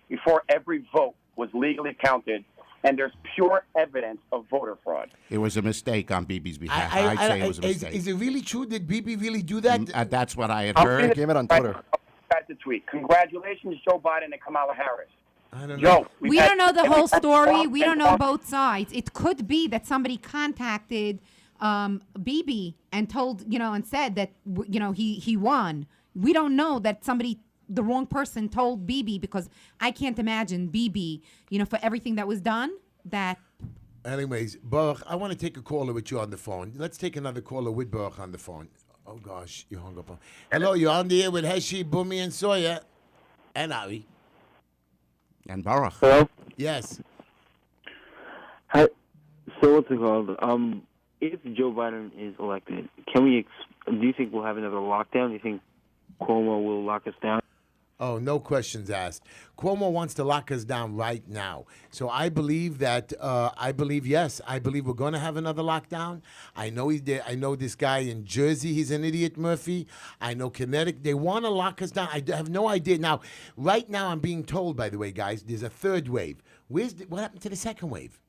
before every vote was legally counted, and there's pure evidence of voter fraud? It was a mistake on Bibi's behalf. I'd say it was a mistake. Is it really true? Did Bibi really do that? That's what I had I'm heard. gonna Came out on Twitter. That's the tweet. Congratulations, Joe Biden and Kamala Harris. I don't know. Joe, We don't know the whole story. We don't know both sides. It could be that somebody contacted Bibi and told, and said that, he won. We don't know that the wrong person told Bibi, because I can't imagine Bibi, for everything that was done, that. Anyways, Baruch, I want to take a caller with you on the phone. Let's take another caller with Baruch on the phone. Oh, gosh, you hung up on. Hello, you're on the air with Heshy, Bumi, and Sawyer. And Ari. And Baruch. Hello? Yes. Hi. So what's it called? If Joe Biden is elected, do you think we'll have another lockdown? Do you think Cuomo will lock us down? Oh, no questions asked. Cuomo wants to lock us down right now. So I believe that, yes. I believe we're going to have another lockdown. I know he's there. I know this guy in Jersey, he's an idiot, Murphy. I know Connecticut. They want to lock us down. I have no idea. Now, right now I'm being told, by the way, guys, there's a third wave. What happened to the second wave?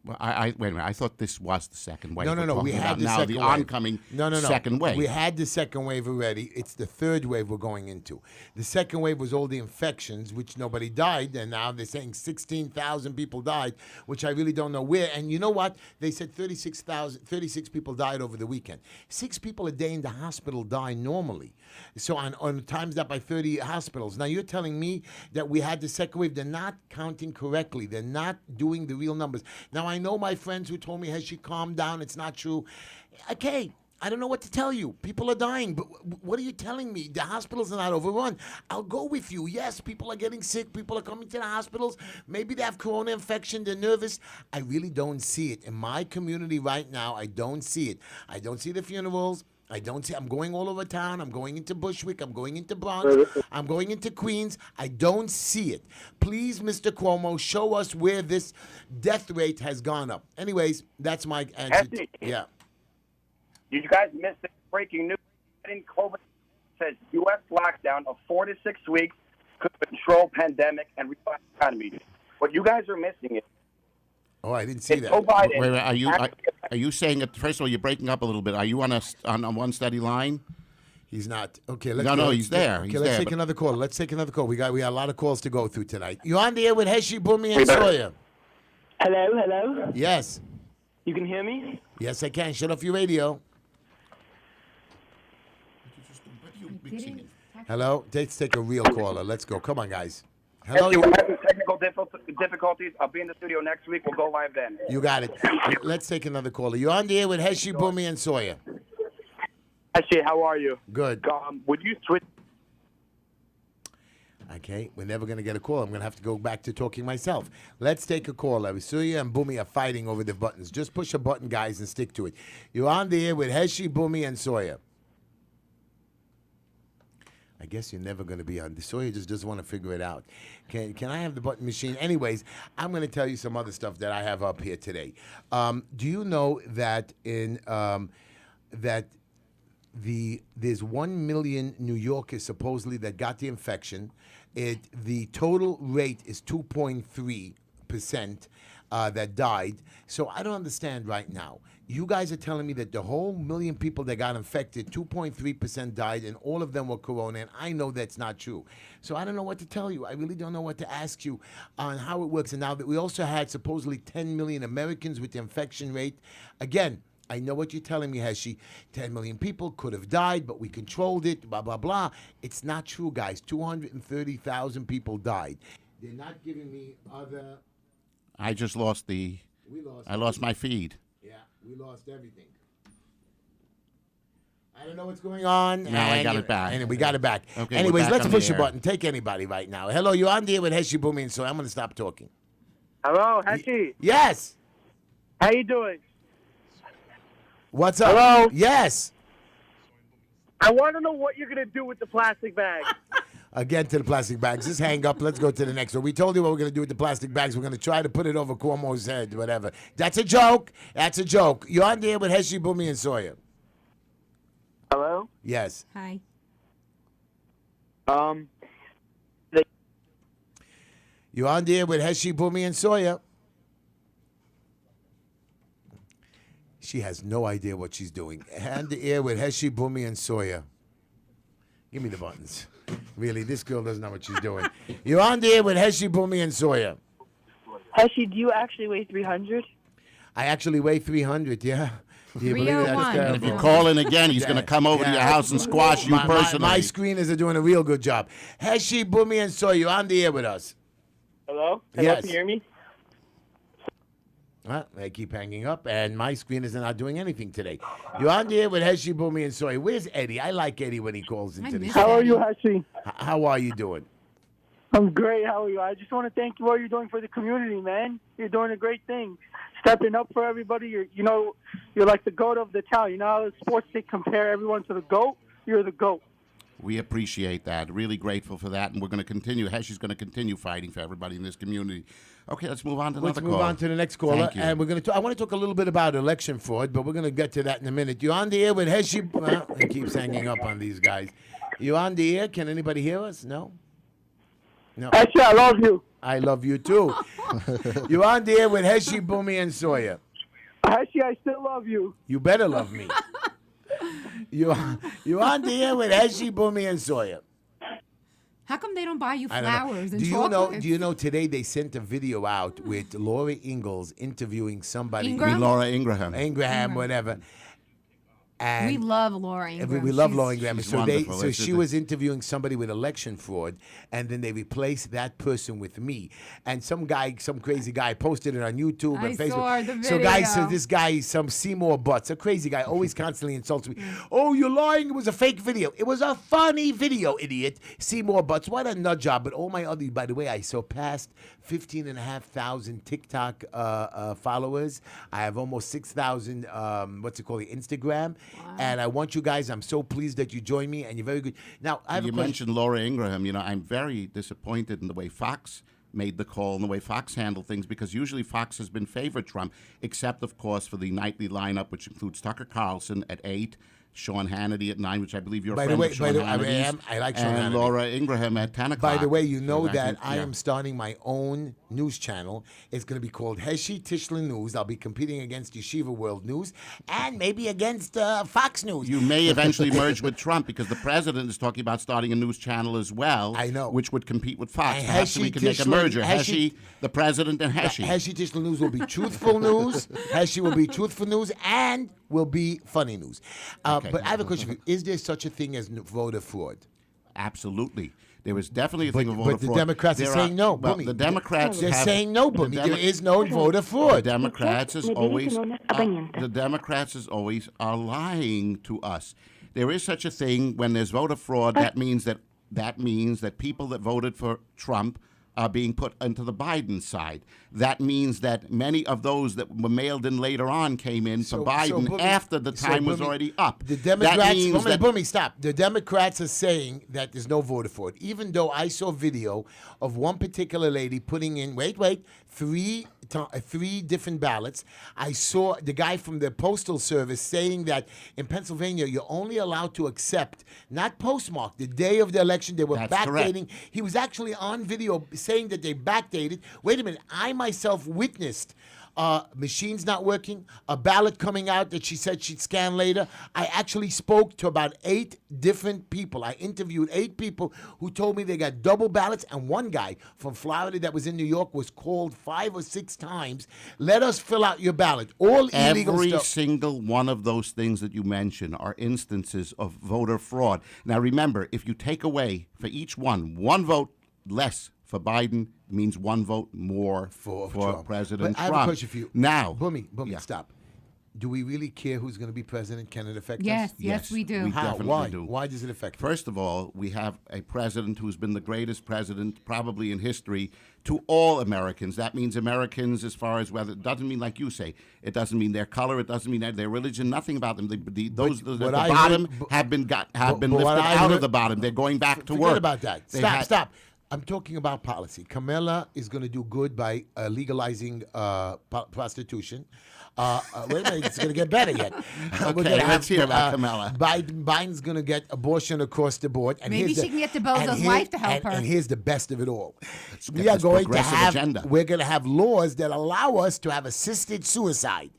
Well, wait a minute. I thought this was the second wave. No. We're We talking had about the now second the wave. oncoming second wave. We had the second wave already. It's the third wave we're going into. The second wave was all the infections, which nobody died, and now they're saying 16,000 people died, which I really don't know where. And you know what? They said 36 people died over the weekend. 6 people a day in the hospital die normally. So on times that by 30 hospitals. Now you're telling me that we had the second wave. They're not counting correctly. They're not doing the real numbers. Now I know my friends who told me, "Has she calmed down? It's not true." Okay, I don't know what to tell you. People are dying, but what are you telling me? The hospitals are not overrun. I'll go with you. Yes, people are getting sick. People are coming to the hospitals. Maybe they have corona infection. They're nervous. I really don't see it. In my community right now, I don't see it. I don't see the funerals. I'm going all over town. I'm going into Bushwick. I'm going into Bronx. I'm going into Queens. I don't see it. Please, Mr. Cuomo, show us where this death rate has gone up. Anyways, that's my answer. Heshy. Yeah. You guys missed the breaking news. COVID says U.S. lockdown of 4 to 6 weeks could control pandemic and revive the economy. What you guys are missing is Oh, I didn't see If that. Joe Biden, Wait, are you saying that? First of all, you're breaking up a little bit. Are you on on one steady line? He's not. Okay, let's No, go. no, he's there. Okay, He's let's there, take but- another call. Let's take another call. We got a lot of calls to go through tonight. You on the air with Heshy, Boomy, and Sawyer? Hello? Yes. You can hear me? Yes, I can. Shut off your radio. Hello? Let's take a real caller. Let's go. Come on, guys. Hello? If we're having technical difficulties, I'll be in the studio next week. We'll go live then. You got it. Let's take another caller. You on the air with Heshy, Boomy, and Sawyer? Actually, how are you? Good. Would you switch? Okay, we're never going to get a call. I'm going to have to go back to talking myself. Let's take a call. Sawyer and Boomy are fighting over the buttons. Just push a button, guys, and stick to it. You're on the air with Heshy, Boomy, and Sawyer. I guess you're never going to be on. Sawyer just doesn't want to figure it out. Can I have the button machine? Anyways, I'm going to tell you some other stuff that I have up here today. Do you know that there's 1 million New Yorkers supposedly that got the infection? The total rate is 2.3% that died. So I don't understand right now. You guys are telling me that the whole million people that got infected, 2.3% died, and all of them were corona, and I know that's not true. So I don't know what to tell you. I really don't know what to ask you on how it works. And now that we also had supposedly 10 million Americans with the infection rate, again, I know what you're telling me, Heshy. 10 million people could have died, but we controlled it, blah, blah, blah. It's not true, guys. 230,000 people died. They're not giving me other... I just lost I lost my feed. Yeah, we lost everything. I don't know what's going on. Now I got it back. And we got it back. Okay, we're Anyways, back let's on the push a air. button. Take anybody right now. Hello, you're on the air with Heshy, Boomy, and so I'm going to stop talking. Hello, Heshy. Yes. How you doing? What's up? Hello? Yes. I want to know what you're going to do with the plastic bag. Again to the plastic bags. Just hang up. Let's go to the next one. We told you what we're going to do with the plastic bags. We're going to try to put it over Cuomo's head, whatever. That's a joke. That's a joke. You're on the air with Heshy, Boomy, and Sawyer. Hello? Yes. Hi. You're on the air with Heshy, Boomy, and Sawyer. She has no idea what she's doing. On the air with Heshy, Boomy, and Sawyer. Give me the buttons. Really, this girl doesn't know what she's doing. You're on the air with Heshy, Boomy, and Sawyer. Heshy, do you actually weigh 300? I actually weigh 300, yeah. Do you believe it? That's 301. terrible. If you call in again, he's going to come over to your house and squash you personally. My screeners are doing a real good job. Heshy, Boomy, and Sawyer, you're on the air with us. Hello? Yes. Can you hear me? They keep hanging up, and my screeners are not doing anything today. You're on the air with Heshy, Boomy, and Sawyer. Where's Eddie? I like Eddie when he calls into the miss show. How are you, Heshy? How are you doing? I'm great. How are you? I just want to thank you for what you're doing for the community, man. You're doing a great thing. Stepping up for everybody. You're like the GOAT of the town. You know how the sports they compare everyone to the GOAT? You're the GOAT. We appreciate that. Really grateful for that, and we're going to continue. Heshy's going to continue fighting for everybody in this community. Okay, let's move on to Let's another move call. on to the next caller, Thank you. and we're going to. I want to talk a little bit about election fraud, but we're going to get to that in a minute. You're on the air with Heshy. Well, he keeps hanging up on these guys. You on the air? Can anybody hear us? No. No. Heshy, I love you. I love you too. You're on the air with Heshy, Boomy, and Sawyer. Heshy, I still love you. You better love me. You're on the air with Heshy, Boomy, and Sawyer. How come they don't buy you I don't know. flowers and Do you know? chocolates? Do you know? Today they sent a video out with Laura Ingalls interviewing somebody. Ingram? Laura Ingraham. Ingraham, whatever. And We love Laura Ingram. we love She's- Laura Ingraham. she's So wonderful. It's she just- was interviewing somebody with election fraud, and then they replaced that person with me. And some crazy guy, posted it on YouTube I and Facebook. saw the So guys, video. this guy, some Seymour Butts, a crazy guy, always constantly insults me. Oh, you're lying! It was a fake video. It was a funny video, idiot. Seymour Butts, what a nut job! But all my other, by the way, I surpassed 15,500 TikTok followers. I have almost 6,000. Instagram. And I want you guys. I'm so pleased that you joined me, and you're very good. Now I have You a question. mentioned Laura Ingraham. You know, I'm very disappointed in the way Fox made the call and the way Fox handled things, because usually Fox has been favored Trump, except, of course, for the nightly lineup, which includes Tucker Carlson at 8, Sean Hannity at 9, which I believe you're a By the friend way, of Sean Hannity's. I like Sean and Hannity. Laura Ingraham at 10 o'clock. By the way, you know So that I yeah. am starting my own news channel. It's going to be called HESHY Tischler News. I'll be competing against Yeshiva World News and maybe against Fox News. You may eventually merge with Trump because the president is talking about starting a news channel as well. I know. Which would compete with Fox. And Perhaps we Heshy can make a Tischler- merger. Heshy- Heshy, the president, and Heshy. HESHY Tischler News will be truthful news. HESHY will be truthful news and will be funny news. Okay. But I have a question for you. Is there such a thing as voter fraud? Absolutely. There is definitely a thing of voter But the fraud. Democrats are There saying no. Well, Bummy. the Democrats They're have- saying no, the Bummy. Demo- There is no voter The fraud. Democrats is always are lying to us. There is such a thing when there's voter fraud. That means that people that voted for Trump are being put into the Biden side. That means that many of those that were mailed in later on came in for Biden Bummy, after the time was Bummy, already up. The That Democrats, means that- Bummy, stop. The Democrats are saying that there's no voter fraud, even though I saw video of one particular lady putting in, three different ballots. I saw the guy from the Postal Service saying that in Pennsylvania, you're only allowed to accept, not postmark, the day of the election. They were That's backdating. correct. He was actually on video saying that they backdated. Wait a minute. I myself witnessed machines not working, a ballot coming out that she said she'd scan later. I actually spoke to about 8 different people. I interviewed 8 people who told me they got double ballots, and one guy from Florida that was in New York was called 5 or 6 times. Let us fill out your ballot. All illegal Every stuff. single one of those things that you mention are instances of voter fraud. Now, remember, if you take away for each one vote less for Biden means 1 vote more for Trump. President But I Trump. have a question for you. Now, Boomy, yeah. stop. Do we really care who's going to be president? Can it affect Yes, us? yes, we do. we How? definitely Why? do. Why does it affect us? First of all, we have a president who's been the greatest president probably in history to all Americans. That means Americans as far as whether, it doesn't mean like you say, it doesn't mean their color, it doesn't mean their religion, nothing about them. Those at the what I bottom heard- have been but lifted what I out heard- of the bottom. They're going back to Forget work. about that. They've had- Stop. I'm talking about policy. Kamala is going to do good by legalizing prostitution. Wait a minute, it's going to get better yet. We're Okay, gonna let's hear about Kamala. Biden's going to get abortion across the board. And Maybe here's she can get to Bozo's wife to help her. And here's the best of it all. We get are this going to progressive have agenda. we're going to have laws that allow us to have assisted suicide.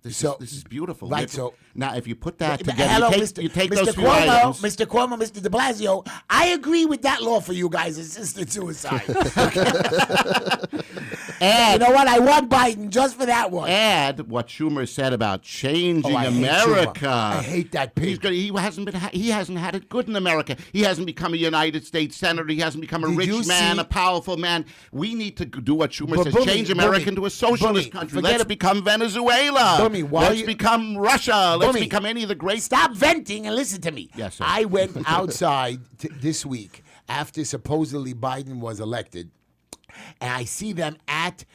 This is beautiful. Right, so now if you put that But together, hello, you take Mr. those few Cuomo, items. Mr. Cuomo, Mr. De Blasio. I agree with that law for you guys, assisted suicide. And you know what? I want Biden just for that one. add what Schumer said about changing Oh, I hate America. Schumer. I hate that pig. He hasn't had it good in America. He hasn't become a United States senator. He hasn't become a Did you rich man, see- a powerful man. We need to do what Schumer But says: Boomy, change America Boomy, into a socialist Boomy, country. forget Let's it- become Venezuela. Boomy, why let's you- become Russia. Let's Boomy, become any of the great. Stop venting and listen to me. Yes, sir. I went outside this week after supposedly Biden was elected, and I see them at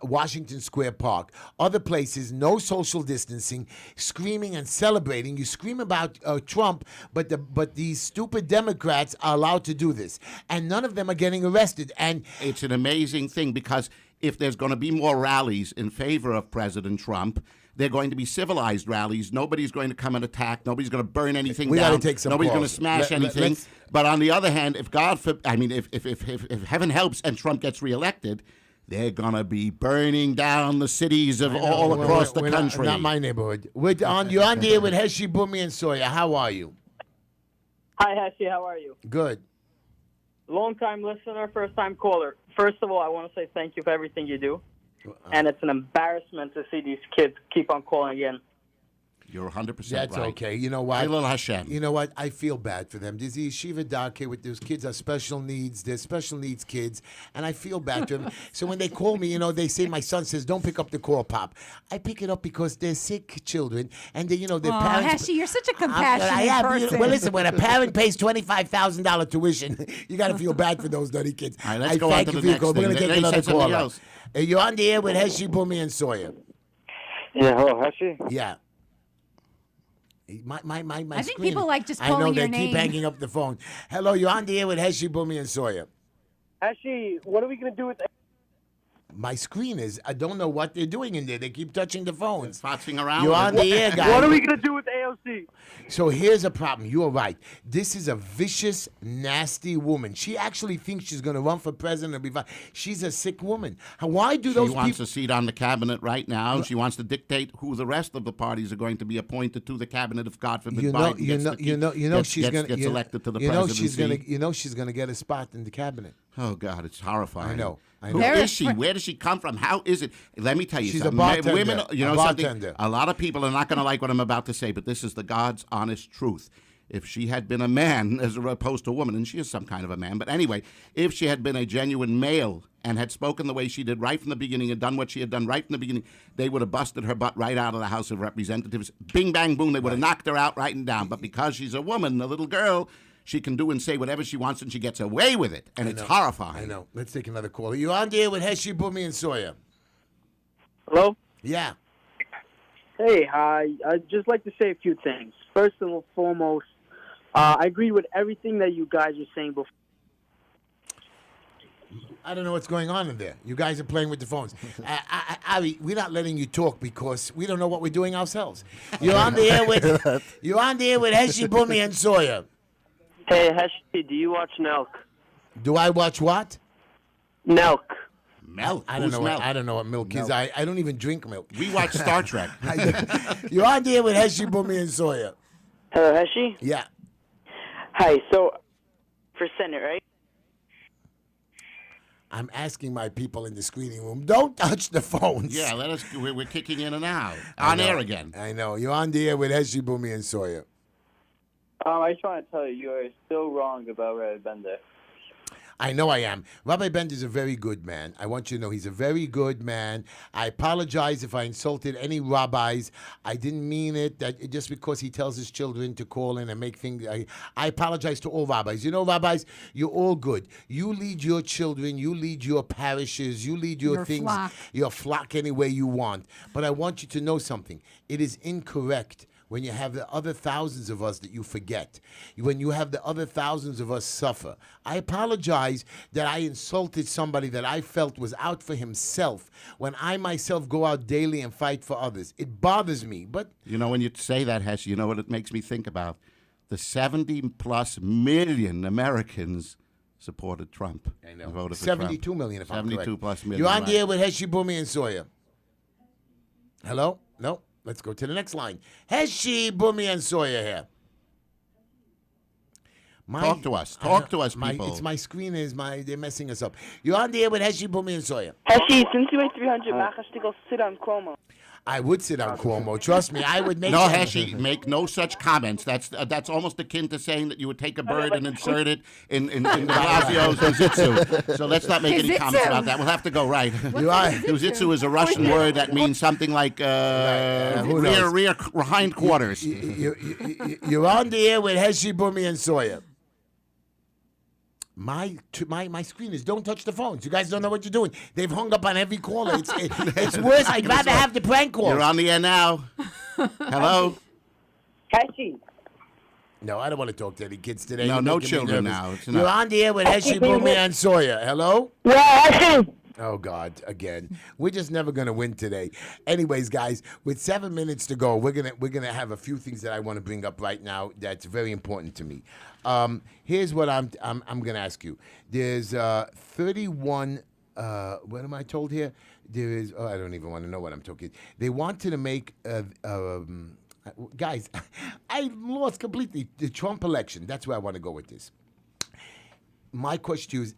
Washington Square Park. Other places, no social distancing, screaming and celebrating. You scream about Trump, but these stupid Democrats are allowed to do this, and none of them are getting arrested. And It's an amazing thing because if there's going to be more rallies in favor of President Trump, they're going to be civilized rallies. Nobody's going to come and attack. Nobody's going to burn anything We down. gotta take some Nobody's going to calls. smash anything. let's- But on the other hand, if heaven helps and Trump gets reelected, they're going to be burning down the cities of all across the We're country. Not my neighborhood. You're on the air with Heshy, Boomy, and Sawyer. How are you? Hi, Heshy. How are you? Good. Long-time listener, first-time caller. First of all, I want to say thank you for everything you do. And it's an embarrassment to see these kids keep on calling again. You're 100% That's right. okay. You know what? Hey, little Hashem. You know what? I feel bad for them. There's the yeshiva doc here with those kids are special needs. They're special needs kids, and I feel bad to them. So when they call me, they say my son says, "Don't pick up the call, Pop." I pick it up because they're sick children, and their Aw, parents. Heshy, you're such a compassionate person. Well, listen, when a parent pays $25,000 tuition, you got to feel bad for those dirty kids. All right, let's I go on thank to you the for your next call. We're thing. going to take They another said something call. else. You're on the air with Heshy, Boomy, and Sawyer. Yeah, hello, Heshy. Yeah. My I think screen- people like just I know calling they your keep name. hanging up the phone. Hello, you're on the air with Heshy, Boomy, and Sawyer. Heshy, what are we going to do with My screen is, I don't know what they're doing in there. They keep touching the phones. Foxing around. You're on the air, guys. What are we going to do with AOC. So here's a problem. You are right. This is a vicious, nasty woman. She actually thinks she's going to run for president and be fine. She's a sick woman. Why do those She wants people? a seat on the cabinet right now. She wants to dictate who the rest of the parties are going to be appointed to the cabinet if God forbid Biden gets elected to the presidency. She's going to get a spot in the cabinet. Oh God, it's horrifying. I know. Who is she? Where does she come from? How is it? Let me tell you She's something. a bartender. Women, you know A something? bartender. A lot of people are not going to like what I'm about to say, but this is the God's honest truth. If she had been a man as opposed to a woman, and she is some kind of a man, but anyway, if she had been a genuine male and had spoken the way she did right from the beginning and done what she had done right from the beginning, they would have busted her butt right out of the House of Representatives. Bing, bang, boom, they would have knocked her out right and down. But because she's a woman, a little girl, she can do and say whatever she wants, and she gets away with it, and it's horrifying. I know. Let's take another call. Are you on there with Heshy, Boomy, and Sawyer? Hello? Yeah. Hey, hi. I'd just like to say a few things. First and foremost, I agree with everything that you guys were saying before. I don't know what's going on in there. You guys are playing with the phones. Ari, we're not letting you talk because we don't know what we're doing ourselves. You're on the air with Heshy, Boomy, and Sawyer. Hey, Heshy, do you watch Nelk? Do I watch what? Nelk. Milk? I don't know. I don't know what milk is. I don't even drink milk. We watch Star Trek. You're on there with Heshy, Boomy, and Sawyer. Hello, Heshy? Yeah. Hi, so for Senate, right? I'm asking my people in the screening room, don't touch the phones. Yeah, we're kicking in and out. I On know. air again. I know. You're on the air with Heshy, Boomy, and Sawyer. I just want to tell you, you are still wrong about Red Bender. I know I am. Rabbi Bender is a very good man. I want you to know he's a very good man. I apologize if I insulted any rabbis. I didn't mean it. That just because he tells his children to call in and make things. I apologize to all rabbis. You know, rabbis, you're all good. You lead your children. You lead your parishes. You lead your things. Flock. Your flock any way you want. But I want you to know something. It is incorrect when you have the other thousands of us that you forget, when you have the other thousands of us suffer. I apologize that I insulted somebody that I felt was out for himself when I myself go out daily and fight for others. It bothers me, but... You know, when you say that, Hesh, you know what it makes me think about? The 70-plus million Americans supported Trump. I know. Voted for 72 Trump. million, if I'm correct. 72-plus million. You're on right. the air with Heshy, Boomy, and Sawyer. Hello? No? Let's go to the next line. Heshy, Boomy, and Sawyer here. Talk to us. Talk to us, people. It's my screen they're messing us up. You're on the air with Heshy, Boomy, and Sawyer. Heshy, since you weigh 300, why can't you go sit on Cuomo? I would sit on Cuomo. Trust me, I would make. No, Heshy, make no such comments. That's almost akin to saying that you would take a bird and insert it in Blasio's Uzitsu. So let's not make any comments about that. We'll have to go right. Uzitsu is a Russian word that means something like rear hindquarters. You're on the air with Heshy, Boomy, and Sawyer. My screen is don't touch the phones. You guys don't know what you're doing. They've hung up on every caller. It's worse. I'd rather have the prank call. You're on the air now. Hello? Heshy. No, I don't want to talk to any kids today. No, You're no making me children nervous. now. It's You're not. on the air with Heshy, Boomy, and Sawyer. Hello? Yeah, Heshy. Oh, God, again. We're just never going to win today. Anyways, guys, with 7 minutes to go, we're gonna have a few things that I want to bring up right now that's very important to me. Here's what I'm going to ask you. There's 31, what am I told here? There is, I don't even want to know what I'm talking. They wanted to make, guys, I lost completely the Trump election. That's where I want to go with this. My question to you is,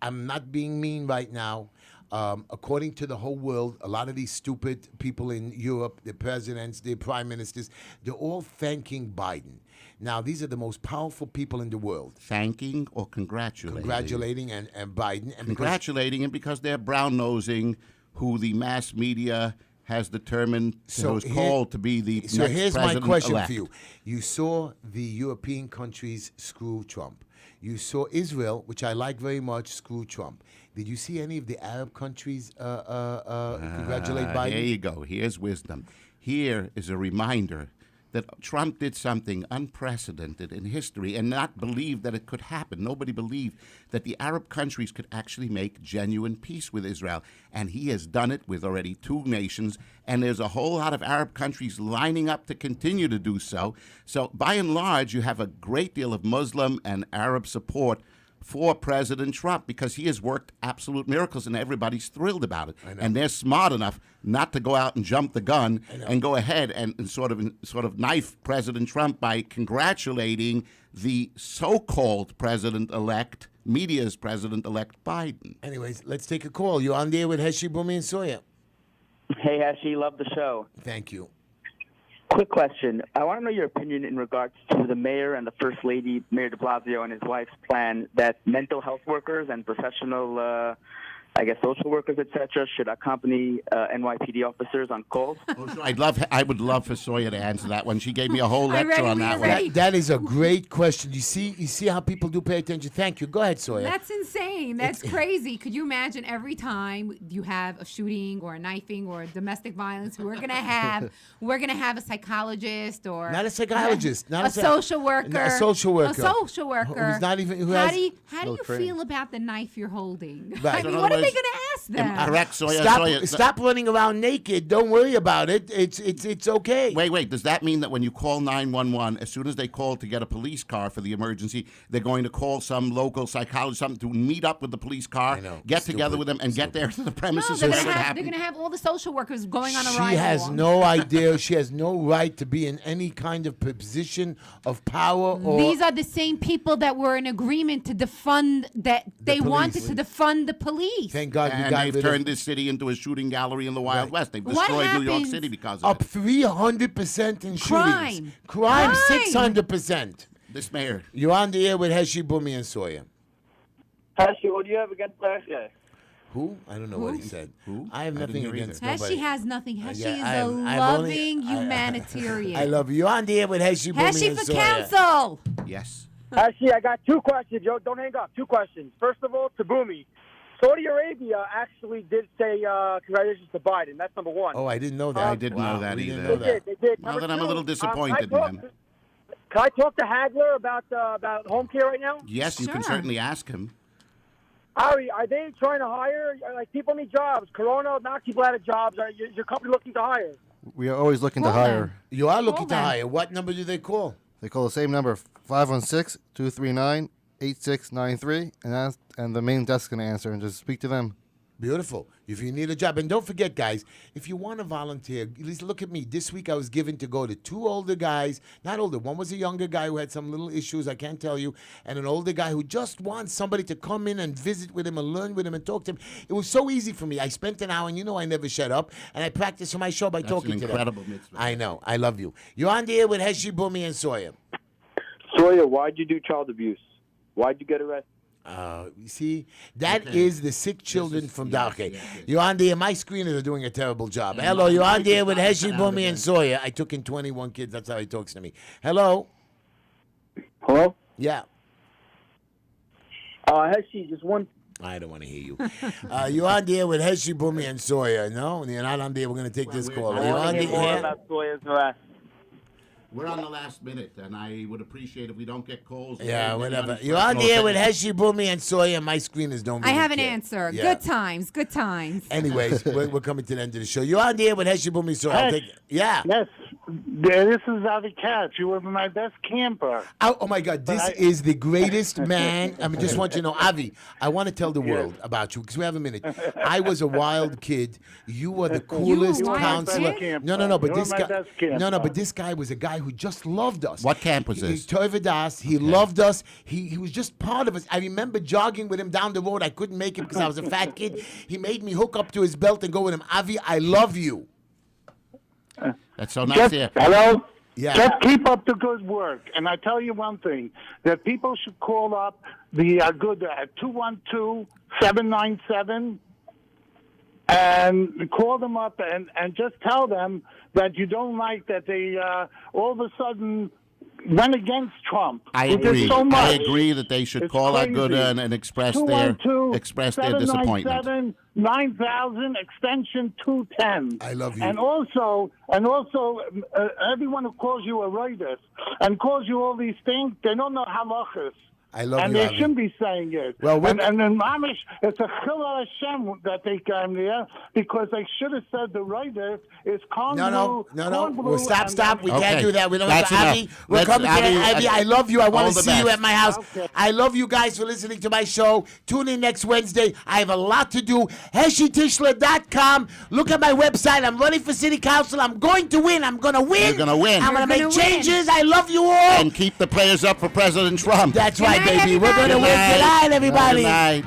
I'm not being mean right now. According to the whole world, a lot of these stupid people in Europe, the presidents, the prime ministers, they're all thanking Biden. Now, these are the most powerful people in the world. Thanking or congratulating? Congratulating and Biden. And congratulating him because they're brown-nosing who the mass media has determined was called to be the next president-elect. So here's my question for you. You saw the European countries screw Trump. You saw Israel, which I like very much, screw Trump. Did you see any of the Arab countries congratulate Biden? Here you go. Here's wisdom. Here is a reminder that Trump did something unprecedented in history and not believe that it could happen. Nobody believed that the Arab countries could actually make genuine peace with Israel. And he has done it with already 2 nations, and there's a whole lot of Arab countries lining up to continue to do so. So by and large, you have a great deal of Muslim and Arab support for President Trump because he has worked absolute miracles, and everybody's thrilled about it. And they're smart enough not to go out and jump the gun and go ahead and sort of knife President Trump by congratulating the so-called president-elect, media's president-elect Biden. Anyways, let's take a call. You're on the air with Heshi, Bumi, and Sawyer. Hey, Heshy, love the show. Thank you. Quick question. I want to know your opinion in regards to the mayor and the first lady, Mayor de Blasio, and his wife's plan that mental health workers and professional, social workers, etc., should accompany NYPD officers on calls. I would love for Sawyer to answer that one. She gave me a whole lecture on that one. That is a great question. You see how people do pay attention. Thank you. Go ahead, Sawyer. That's insane. That's crazy. Could you imagine every time you have a shooting or a knifing or a domestic violence, we're gonna have a psychologist or not a psychologist, not a social worker, a social worker, a social worker. Who's not even. How do you feel about the knife you're holding? Right. I mean, what are they gonna ask them? Correct, Sawyer. Stop running around naked. Don't worry about it. It's okay. Wait. Does that mean that when you call 911, as soon as they call to get a police car for the emergency, they're going to call some local psychologist, something to meet up with the police car, get together with them, and get there to the premises? No, they're going to have all the social workers going on a ride. She has no idea. She has no right to be in any kind of position of power. These are the same people that were in agreement to defund they wanted to defund the police. Thank God we and got they've rid turned of this city into a shooting gallery in the Wild West. They've What destroyed New York happens- City because of up it. 300% in Crime. shootings. Crime 600%. This mayor. You're on the air with Heshi, Bumi, and Sawyer. Heshy, what do you have against that guy? Who? I don't know what he said. Who? I have I didn't nothing hear against either. nobody. Heshi has nothing. Heshi Yeah, is I a have- I've loving only- humanitarian. I love you. You're on the air with Heshi, Bumi, Heshi and for Sawyer. council. Yes. Actually, I got 2 questions, Joe. Don't hang up. 2 questions. First of all, to Boomy. Saudi Arabia actually did say congratulations to Biden. That's number 1. Oh, I didn't know that. I didn't know that we either. didn't know that. They did. Well, Number then I'm a 2, little disappointed in them. Can I talk to Hagler about home care right now? Yes, you can Sure. certainly ask him. Ari, are they trying to hire? Like, people need jobs. Corona knocks people out of jobs. Are your company looking to hire? We are always looking to Call them. hire. You are looking Call to them. hire. What number do they call? They call the same number, 516-239-8693, and the main desk can answer and just speak to them. Beautiful. If you need a job. And don't forget, guys, if you want to volunteer, at least look at me. This week I was given to go to 2 older guys. Not older. One was a younger guy who had some little issues, I can't tell you, and an older guy who just wants somebody to come in and visit with him and learn with him and talk to him. It was so easy for me. I spent an hour, and you know I never shut up, and I practiced for my show by That's talking an to them. incredible mitzvah. I know. I love you. You're on the air with Heshi, Bumi, and Sawyer. Sawyer, why'd you do child abuse? Why'd you get arrested? You see, that is the sick children from Darke. You're on the air. My screeners are doing a terrible job. Hello, you're on the air with Heshi, Bumi, and Sawyer. I took in 21 kids. That's how he talks to me. Hello? Hello? Yeah. Heshy, just one. I don't want to hear you. You're on the air with Heshi, Bumi, and Sawyer. No, you're not on the air. We're going to take this call. I You're want on to the hear more air. about Sawyer's harassment. We're on the last minute, and I would appreciate if we don't get calls. Yeah, whatever. You're on the air with Heshi, Bumi, and Sawyer. My screeners don't I really have an care. answer. Yeah. Good times. Good times. Anyways, we're coming to the end of the show. You're on the air with Heshi, Bumi, Sawyer. I'll take it. Yeah. Yes, this is Avi Katz. You were my best camper. Oh my God, this is the greatest man. I mean, just want you to know, Avi, I want to tell the world about you because we have a minute. I was a wild kid. You were the coolest You were my counselor. best camper. No, but You this were my guy. best camper. No, but this guy was a guy who just loved us. What camp was this? Toivadas. He loved us. He was just part of us. I remember jogging with him down the road. I couldn't make it because I was a fat kid. He made me hook up to his belt and go with him. Avi, I love you. That's so nice here. Hello? Yeah. Just keep up the good work. And I tell you one thing, that people should call up the good 212-797 and call them up and just tell them that you don't like that they all of a sudden went against Trump. I He did agree. so much. I agree that they should It's call crazy. Aguda and express their disappointment. 9,000 extension 210. I love you. And also, everyone who calls you a rapist and calls you all these things, they don't know halachas. I love and you, they Avi. shouldn't be saying it. Well, and in Mamish, it's a chilul Hashem that they came there because they should have said the writer is corn No. blue, Well, stop. We Okay. can't do that. We don't That's have to. Avi, enough. we're Let's- coming to Avi, Avi, I love you. I want all to the see you best. at my house. Okay. I love you guys for listening to my show. Tune in next Wednesday. I have a lot to do. HeshyTishler.com. Look at my website. I'm running for city council. I'm going to win. I'm going to win. You're gonna win. I'm going to You're make gonna win. changes. I love you all. And keep the prayers up for President Trump. That's right, Good night, baby. We're going to everybody. win. Good night, everybody. Good night.